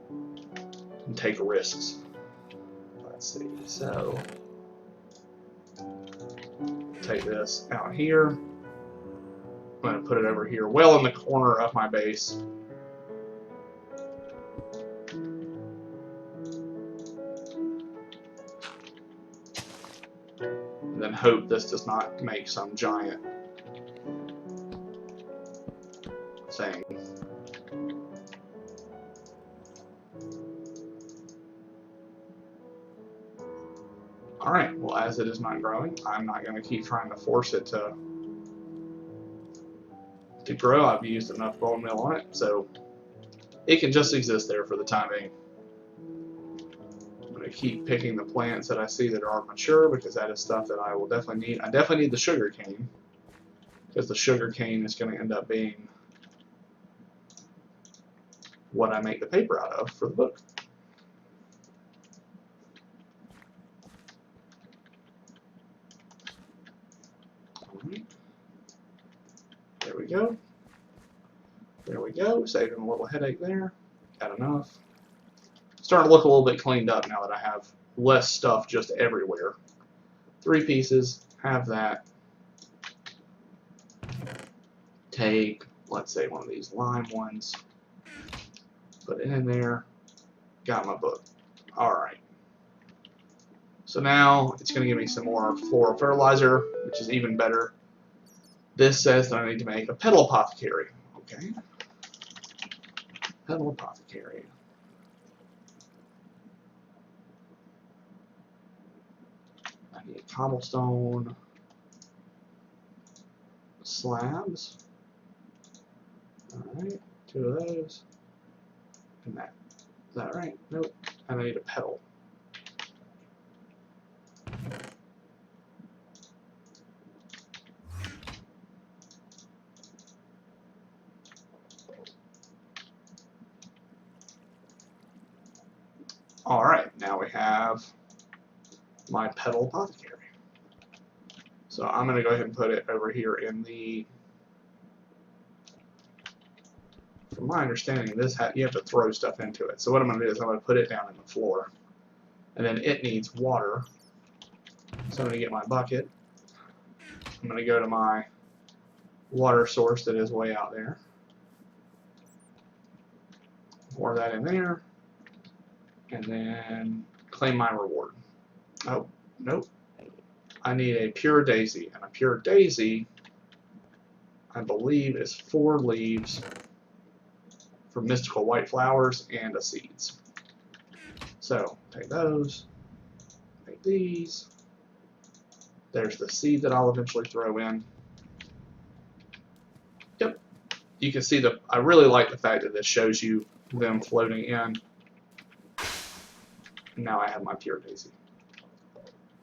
and take risks. Let's see, so take this out here. I'm going to put it over here, well in the corner of my base. And then hope this does not make some giant thing. Alright, well, as it is not growing, I'm not going to keep trying to force it to grow. I've used enough bone meal on it, so it can just exist there for the time being. I'm going to keep picking the plants that I see that are mature, because that is stuff that I will definitely need. I definitely need the sugar cane, because the sugar cane is going to end up being what I make the paper out of for the book. Alright. There we go. There we go. Saving a little headache there. Got enough. Starting to look a little bit cleaned up now that I have less stuff just everywhere. 3 pieces. Have that. Take, let's say, one of these lime ones. Put it in there. Got my book. Alright. So now it's going to give me some more floral fertilizer, which is even better. This says that I need to make a petal apothecary. Okay. Petal apothecary. I need cobblestone slabs. Alright, 2 of those. And that. Is that right? Nope. And I need a petal. Alright, now we have my petal apothecary. So I'm going to go ahead and put it over here in the... From my understanding, this you have to throw stuff into it. So what I'm going to do is I'm going to put it down in the floor. And then it needs water. So I'm going to get my bucket. I'm going to go to my water source that is way out there. Pour that in there. And then claim my reward. Oh, nope. I need a pure daisy. And a pure daisy, I believe, is 4 leaves for mystical white flowers and a seeds. So, take those. Take these. There's the seed that I'll eventually throw in. Yep. You can see that I really like the fact that this shows you them floating in. And now I have my pure daisy.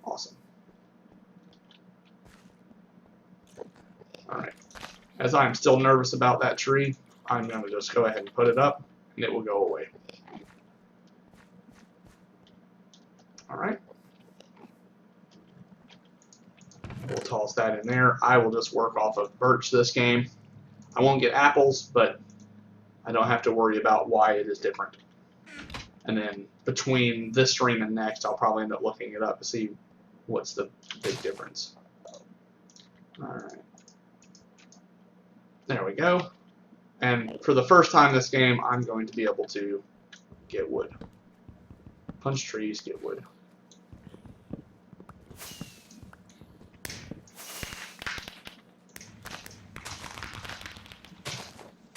Awesome. Alright. As I'm still nervous about that tree, I'm going to just go ahead and put it up, and it will go away. Alright. We'll toss that in there. I will just work off of birch this game. I won't get apples, but I don't have to worry about why it is different. And then between this stream and next, I'll probably end up looking it up to see what's the big difference. Alright. There we go. And for the first time this game, I'm going to be able to get wood. Punch trees, get wood.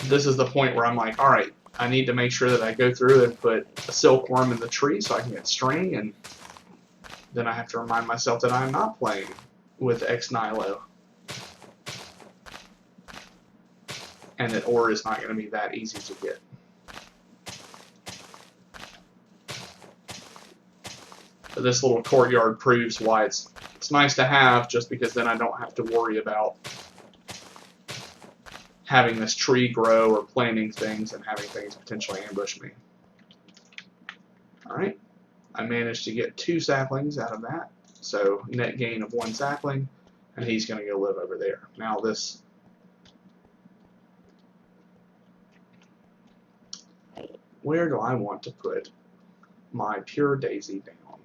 This is the point where I'm like, alright, I need to make sure that I go through and put a silkworm in the tree so I can get string, and then I have to remind myself that I'm not playing with Ex Nihilo. And that ore is not going to be that easy to get. But this little courtyard proves why it's nice to have, just because then I don't have to worry about having this tree grow or planting things and having things potentially ambush me. Alright. I managed to get 2 saplings out of that, so net gain of 1 sapling, and he's going to go live over there. Now this, where do I want to put my pure daisy down?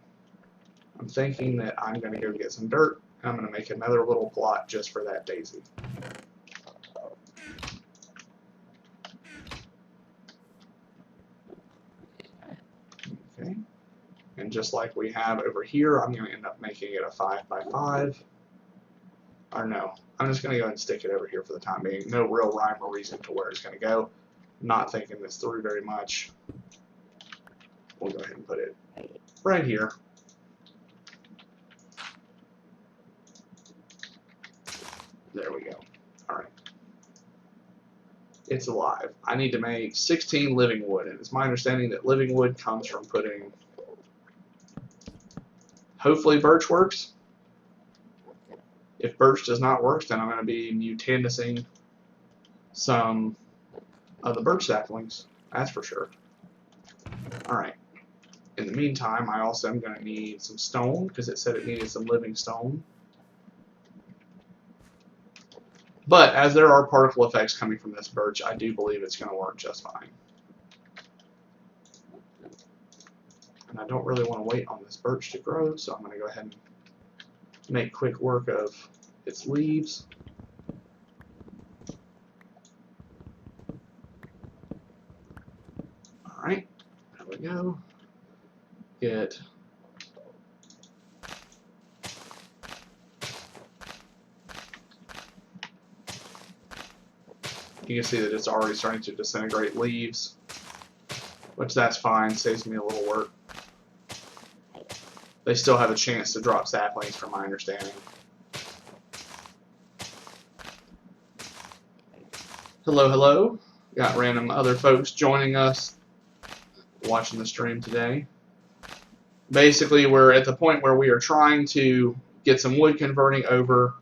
I'm thinking that I'm going to go get some dirt, and I'm going to make another little plot just for that daisy. Okay. And just like we have over here, I'm going to end up making it a 5 by 5. Or no, I'm just going to go ahead and stick it over here for the time being. No real rhyme or reason to where it's going to go. Not thinking this through very much. We'll go ahead and put it right here. There we go. Alright. It's alive. I need to make 16 living wood, and it's my understanding that living wood comes from putting, hopefully birch works. If birch does not work, then I'm going to be mutandising some of the birch saplings, that's for sure. Alright. In the meantime, I also am going to need some stone, because it said it needed some living stone. But as there are particle effects coming from this birch, I do believe it's going to work just fine. And I don't really want to wait on this birch to grow, so I'm going to go ahead and make quick work of its leaves. Alright, there we go. Get you can see that it's already starting to disintegrate leaves, which that's fine, saves me a little work. They still have a chance to drop saplings from my understanding. Hello, hello. Got random other folks joining us watching the stream today. Basically, we're at the point where we are trying to get some wood converting over,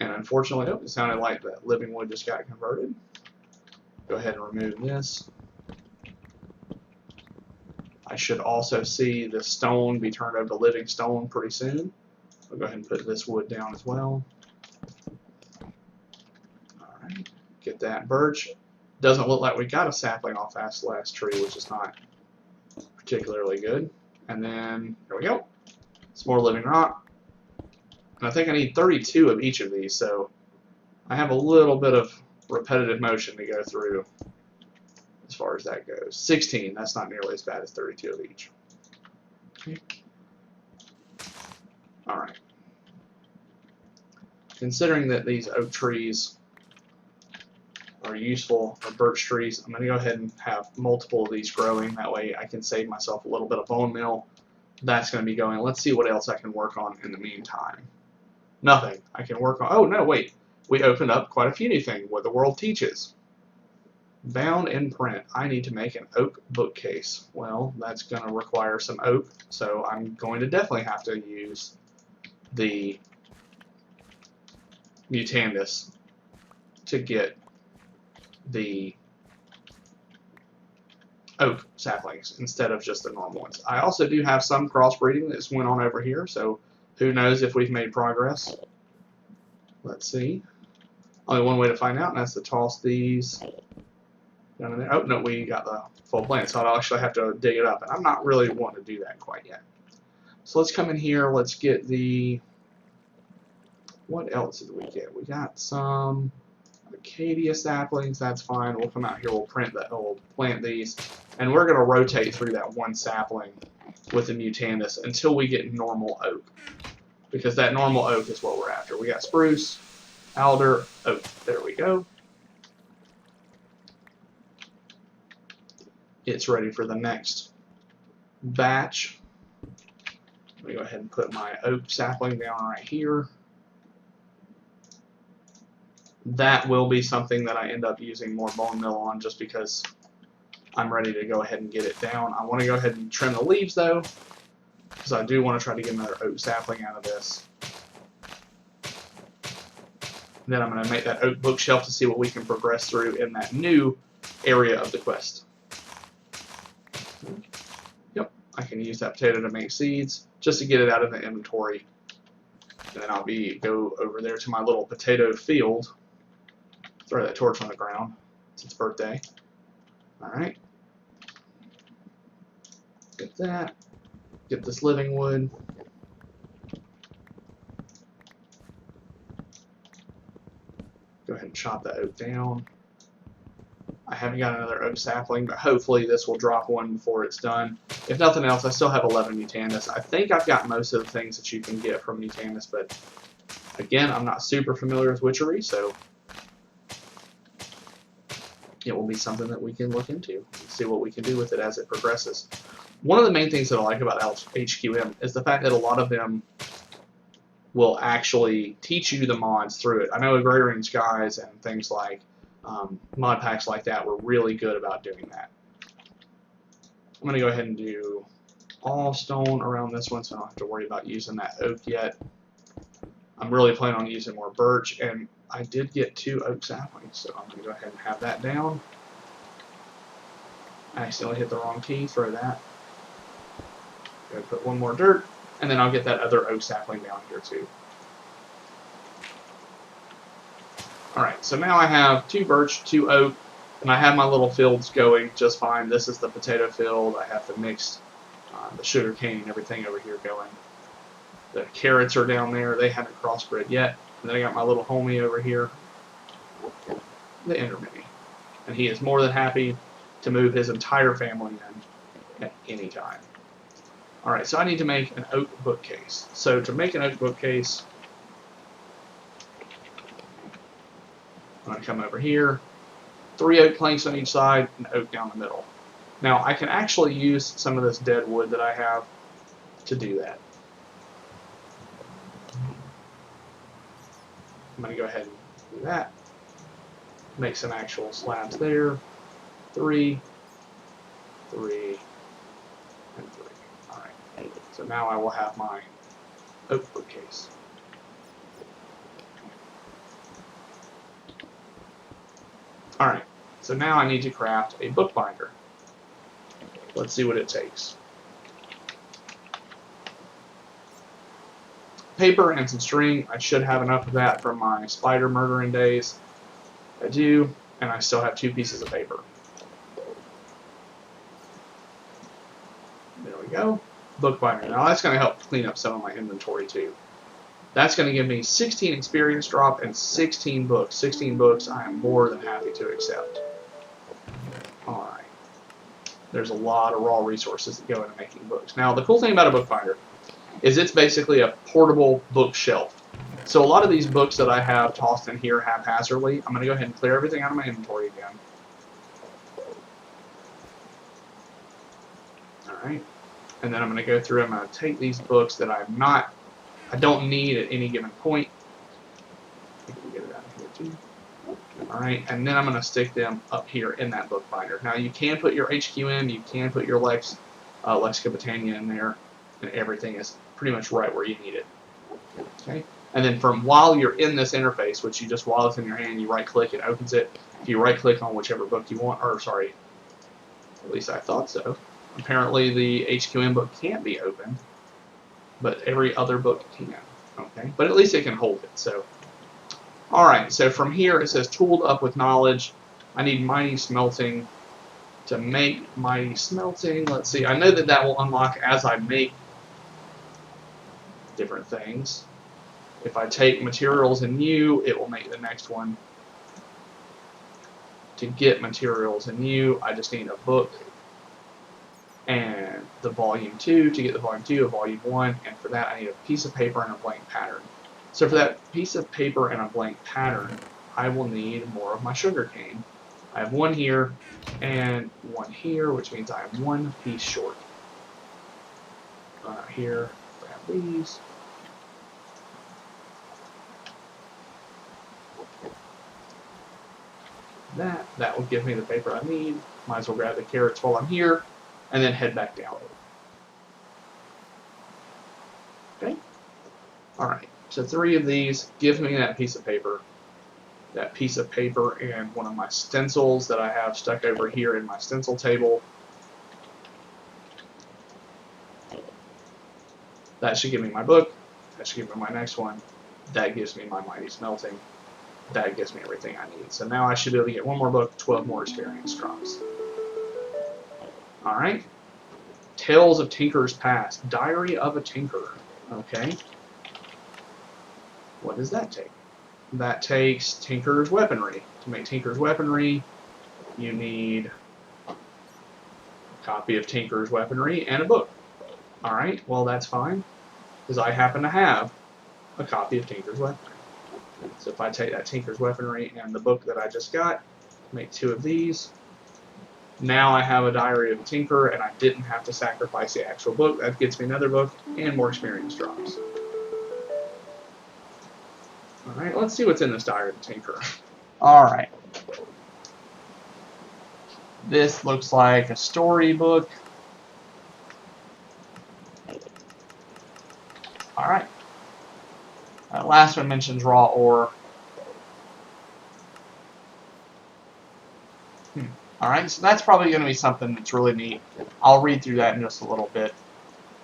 and unfortunately, oh, it sounded like that living wood just got converted. Go ahead and remove this. I should also see the stone be turned over to living stone pretty soon. I'll go ahead and put this wood down as well. Alright, get that birch. Doesn't look like we got a sapling off that last tree, which is not particularly good. And then, there we go. Some more living rock. And I think I need 32 of each of these, so I have a little bit of repetitive motion to go through as far as that goes. 16, that's not nearly as bad as 32 of each. Okay. Alright. Considering that these oak trees are useful, or birch trees, I'm going to go ahead and have multiple of these growing. That way I can save myself a little bit of bone meal. That's going to be going. Let's see what else I can work on in the meantime. Nothing. I can work on... Oh, no, wait. We opened up quite a few new things. What the world teaches. Bound in print. I need to make an oak bookcase. Well, that's going to require some oak, so I'm going to definitely have to use the Mutandis to get the oak saplings instead of just the normal ones. I also do have some crossbreeding that's went on over here, so who knows if we've made progress. Let's see. Only one way to find out, and that's to toss these down in there. Oh, no, we got the full plant, so I'll actually have to dig it up, and I'm not really wanting to do that quite yet. So let's come in here, let's get the... What else did we get? We got some Acacia saplings, that's fine. We'll come out here, we'll plant these, and we're going to rotate through that one sapling with the Mutandis until we get normal oak, because that normal oak is what we're after. We got spruce, alder, oak. There we go. It's ready for the next batch. Let me go ahead and put my oak sapling down right here. That will be something that I end up using more bone meal on, just because I'm ready to go ahead and get it down. I want to go ahead and trim the leaves though, because I do want to try to get another oak sapling out of this. And then I'm going to make that oak bookshelf to see what we can progress through in that new area of the quest. Yep, I can use that potato to make seeds just to get it out of the inventory. And then I'll go over there to my little potato field. Throw that torch on the ground. It's its birthday. Alright. Get that. Get this living wood. Go ahead and chop that oak down. I haven't got another oak sapling, but hopefully this will drop one before it's done. If nothing else, I still have 11 Mutandis. I think I've got most of the things that you can get from Mutandis, but again, I'm not super familiar with witchery, so it will be something that we can look into and see what we can do with it as it progresses. One of the main things that I like about HQM is the fact that a lot of them will actually teach you the mods through it. I know Agrarian Skies and things like mod packs like that were really good about doing that. I'm going to go ahead and do all stone around this one so I don't have to worry about using that oak yet. I'm really planning on using more birch, and I did get 2 oak saplings, so I'm going to go ahead and have that down. I accidentally hit the wrong key, throw that. Go put 1 more dirt, and then I'll get that other oak sapling down here too. Alright, so now I have 2 birch, 2 oak, and I have my little fields going just fine. This is the potato field. I have the mixed, the sugar cane and everything over here going. The carrots are down there. They haven't crossbred yet. And then I got my little homie over here, the Endermini. And he is more than happy to move his entire family in at any time. Alright, so I need to make an oak bookcase. So to make an oak bookcase, I'm going to come over here, 3 oak planks on each side, and oak down the middle. Now, I can actually use some of this dead wood that I have to do that. I'm going to go ahead and do that. Make some actual slabs there. 3, 3, and 3. Alright, so now I will have my oak bookcase. Alright, so now I need to craft a bookbinder. Let's see what it takes. Paper and some string. I should have enough of that from my spider murdering days. I do, and I still have 2 pieces of paper. There we go. Bookbinder. Now that's going to help clean up some of my inventory too. That's going to give me 16 experience drop and 16 books. 16 books I am more than happy to accept. Alright. There's a lot of raw resources that go into making books. Now the cool thing about a bookbinder is it's basically a portable bookshelf. So a lot of these books that I have tossed in here haphazardly, I'm going to go ahead and clear everything out of my inventory again. Alright. And then I'm going to go through and I'm going to take these books that I don't need at any given point. I can get it out of here too. Alright, and then I'm going to stick them up here in that bookbinder. Now you can put your HQM, you can put your Lexica Botania in there, and everything is pretty much right where you need it. Okay, and then from while you're in this interface, which you just while it's in your hand, you right click, it opens it. If you right click on whichever book you want, or sorry, at least I thought so. Apparently the HQM book can't be opened, but every other book can. Okay, but at least it can hold it. So, all right. So from here it says tooled up with knowledge. I need mighty smelting to make mighty smelting. Let's see. I know that that will unlock as I make different things. If I take materials in new, it will make the next one. To get materials in new, I just need a book and the volume 2. To get the volume 2, a volume 1, and for that I need a piece of paper and a blank pattern. So for that piece of paper and a blank pattern, I will need more of my sugar cane. I have 1 here and 1 here, which means I am 1 piece short. Run out here, grab these. That will give me the paper I need. Might as well grab the carrots while I'm here, and then head back down. Okay? Alright, so 3 of these give me that piece of paper. That piece of paper and one of my stencils that I have stuck over here in my stencil table. That should give me my book. That should give me my next one. That gives me my mighty smelting. That gives me everything I need. So now I should be able to get one more book, 12 more experience drops. Alright. Tales of Tinker's Past. Diary of a Tinkerer. Okay. What does that take? That takes Tinker's Weaponry. To make Tinker's Weaponry, you need a copy of Tinker's Weaponry and a book. Alright, well that's fine, because I happen to have a copy of Tinker's Weaponry. So if I take that Tinker's Weaponry and the book that I just got, make 2 of these, now I have a Diary of a Tinkerer, and I didn't have to sacrifice the actual book. That gets me another book and more experience drops. Alright, let's see what's in this Diary of a Tinkerer. Alright. This looks like a storybook. Alright. Last one mentions raw ore. Alright, so that's probably going to be something that's really neat. I'll read through that in just a little bit.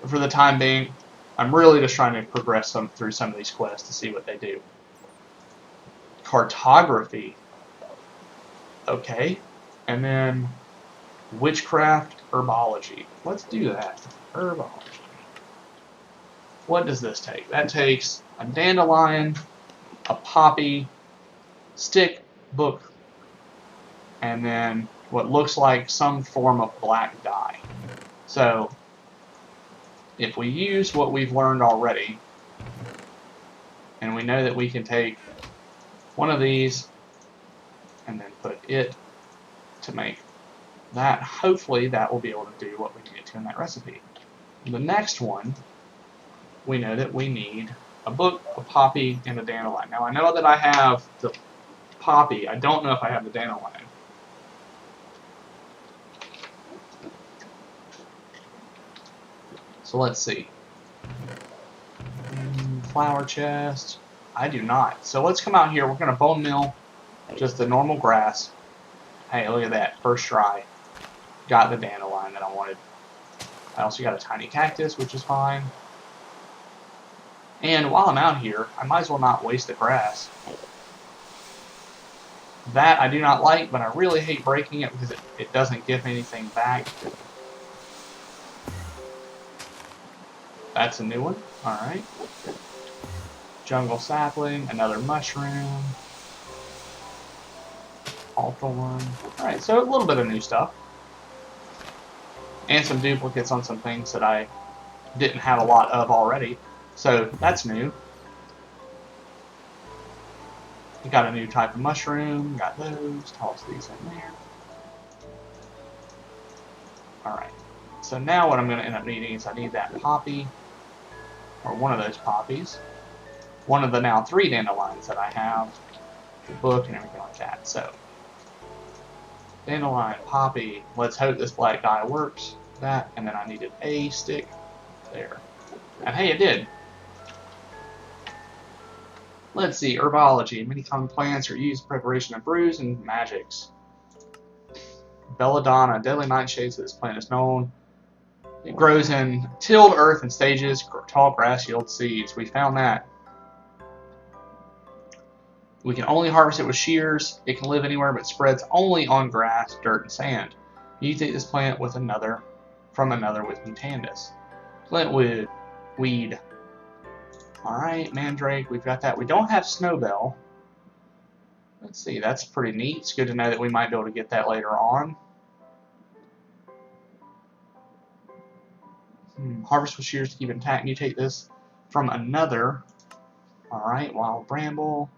But for the time being, I'm really just trying to progress through some of these quests to see what they do. Cartography. Okay. And then witchcraft, herbology. Let's do that. Herbology. What does this take? That takes a dandelion, a poppy, stick, book, and then what looks like some form of black dye. So, if we use what we've learned already, and we know that we can take one of these and then put it to make that, hopefully that will be able to do what we need to in that recipe. The next one, we know that we need a book, a poppy, and a dandelion. Now I know that I have the poppy. I don't know if I have the dandelion. So let's see. Flower chest. I do not. So let's come out here. We're going to bone mill just the normal grass. Hey, look at that. First try. Got the dandelion that I wanted. I also got a tiny cactus, which is fine. And while I'm out here, I might as well not waste the grass. That I do not like, but I really hate breaking it because it doesn't give me anything back. That's a new one. Alright. Jungle sapling, another mushroom. Hawthorn. Alright, so a little bit of new stuff. And some duplicates on some things that I didn't have a lot of already. So that's new. We got a new type of mushroom. Got those. Toss these in there. Alright. So now what I'm going to end up needing is I need that poppy. Or one of those poppies. One of the now 3 dandelions that I have. The book and everything like that. So dandelion, poppy. Let's hope this black dye works. That. And then I needed a stick. There. And hey, it did. Let's see, herbology. Many common plants are used in preparation of brews and magics. Belladonna, deadly nightshade, so this plant is known. It grows in tilled earth and stages. Tall grass yields seeds. We found that. We can only harvest it with shears. It can live anywhere but spreads only on grass, dirt, and sand. You take this plant with another from another with mutandis. Flintwood, weed. Alright, mandrake, we've got that. We don't have snowbell. Let's see, that's pretty neat. It's good to know that we might be able to get that later on. Harvest with shears to keep it intact. You take this from another. Alright, wild bramble.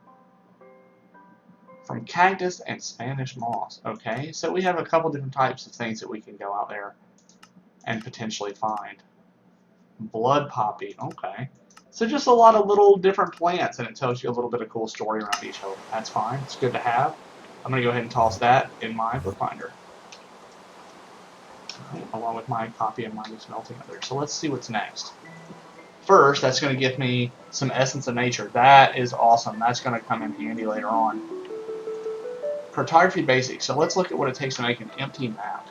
From cactus and Spanish moss. Okay, so we have a couple different types of things that we can go out there and potentially find. Blood poppy. Okay. So just a lot of little different plants, and it tells you a little bit of cool story around each of them. That's fine. It's good to have. I'm going to go ahead and toss that in my bookbinder. Right, along with my copy of Mighty Smelting there. So let's see what's next. First, that's going to give me some Essence of Nature. That is awesome. That's going to come in handy later on. Cartography Basics. So let's look at what it takes to make an empty map.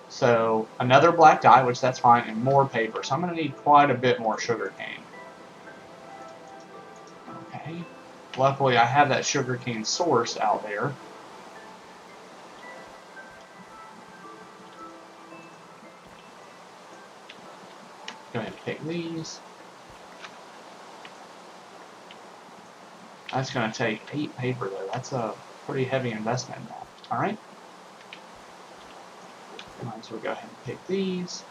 So another black dye, which that's fine, and more paper. So I'm going to need quite a bit more sugar cane. Okay. Luckily, I have that sugar cane source out there. Go ahead and pick these. That's going to take 8 paper, though. That's a pretty heavy investment in that. All right. Might as well go ahead and pick these.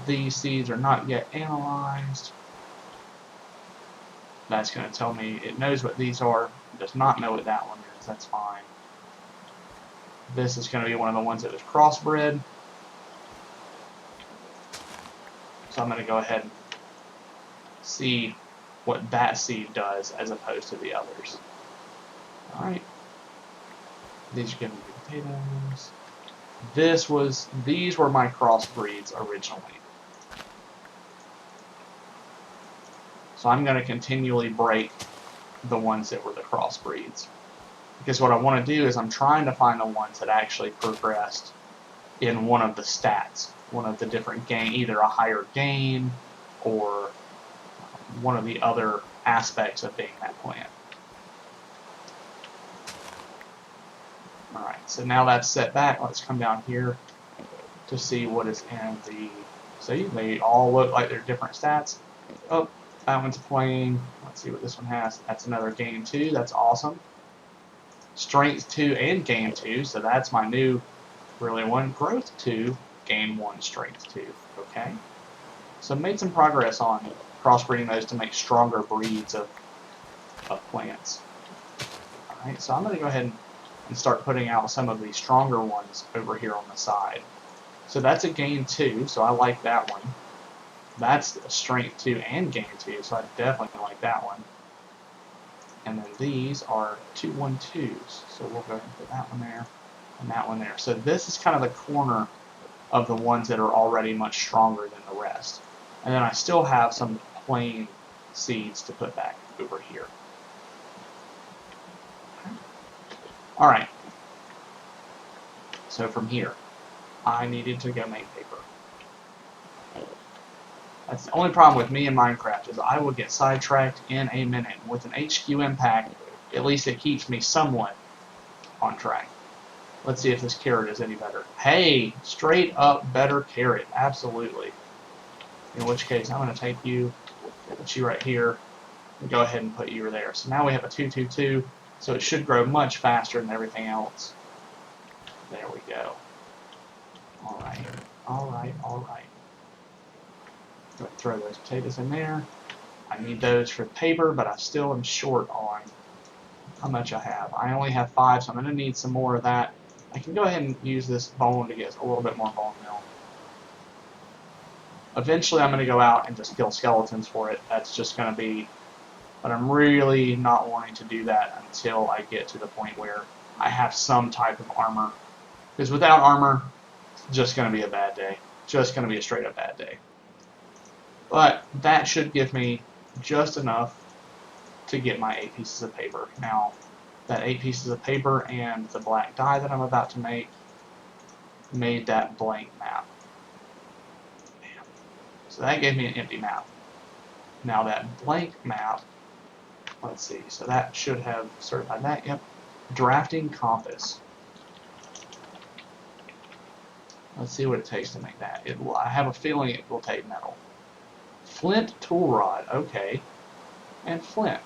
These seeds are not yet analyzed. That's going to tell me it knows what these are. It does not know what that one is. That's fine. This is going to be one of the ones that is crossbred. So I'm going to go ahead and see what that seed does as opposed to the others. Alright. These are going to be potatoes. These were my crossbreeds originally. So I'm going to continually break the ones that were the crossbreeds. Because what I want to do is I'm trying to find the ones that actually progressed in one of the stats, one of the different gain, either a higher gain or one of the other aspects of being that plant. Alright, so now that's set back. Let's come down here to see what is in the... See, they all look like they're different stats. Oh, that one's plain. Let's see what this one has. That's another gain 2. That's awesome. Strength 2 and gain 2, so that's my new really one. Growth 2, gain 1, strength 2. Okay. So made some progress on crossbreeding those to make stronger breeds of plants. Alright, so I'm going to go ahead and start putting out some of these stronger ones over here on the side. So that's a gain 2, so I like that one. That's a strength 2 and gain 2, so I definitely like that one. And then these are 2-1-2s, so we'll go ahead and put that one there and that one there. So this is kind of the corner of the ones that are already much stronger than the rest. And then I still have some plain seeds to put back over here. Alright, so from here, I needed to go make paper. That's the only problem with me in Minecraft is I will get sidetracked in a minute. With an HQM pack, at least it keeps me somewhat on track. Let's see if this carrot is any better. Hey, straight up better carrot, absolutely. In which case, I'm going to take you, put you right here, and go ahead and put you there. So now we have a 2-2-2, so it should grow much faster than everything else. There we go. Alright, alright, alright. Go ahead and throw those potatoes in there. I need those for paper, but I still am short on how much I have. I only have 5, so I'm going to need some more of that. I can go ahead and use this bone to get a little bit more bone meal. Eventually I'm going to go out and just kill skeletons for it. That's just going to be... But I'm really not wanting to do that until I get to the point where I have some type of armor. Because without armor, it's just going to be a bad day. Just going to be a straight up bad day. But that should give me just enough to get my 8 pieces of paper. Now, that 8 pieces of paper and the black dye that I'm about to make made that blank map. So that gave me an empty map. Now that blank map, let's see, so that should have certified that, yep. Drafting compass. Let's see what it takes to make that. I have a feeling it will take metal. Flint tool rod, okay. And flint.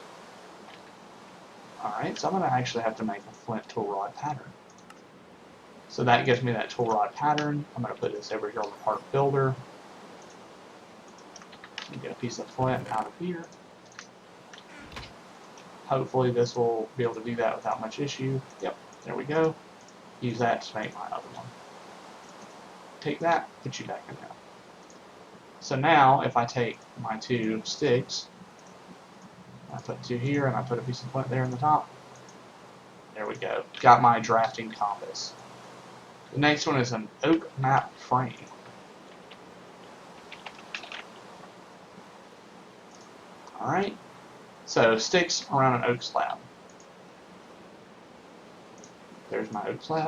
Alright, so I'm going to actually have to make a flint tool rod pattern. So that gives me that tool rod pattern. I'm going to put this over here on the part builder. Get a piece of flint out of here. Hopefully this will be able to do that without much issue. Yep, there we go. Use that to make my other one. Take that, put you back in there. So now, if I take my 2 sticks, I put 2 here, and I put a piece of flint there in the top. There we go. Got my drafting compass. The next one is an oak map frame. Alright, so sticks around an oak slab. There's my oak slab.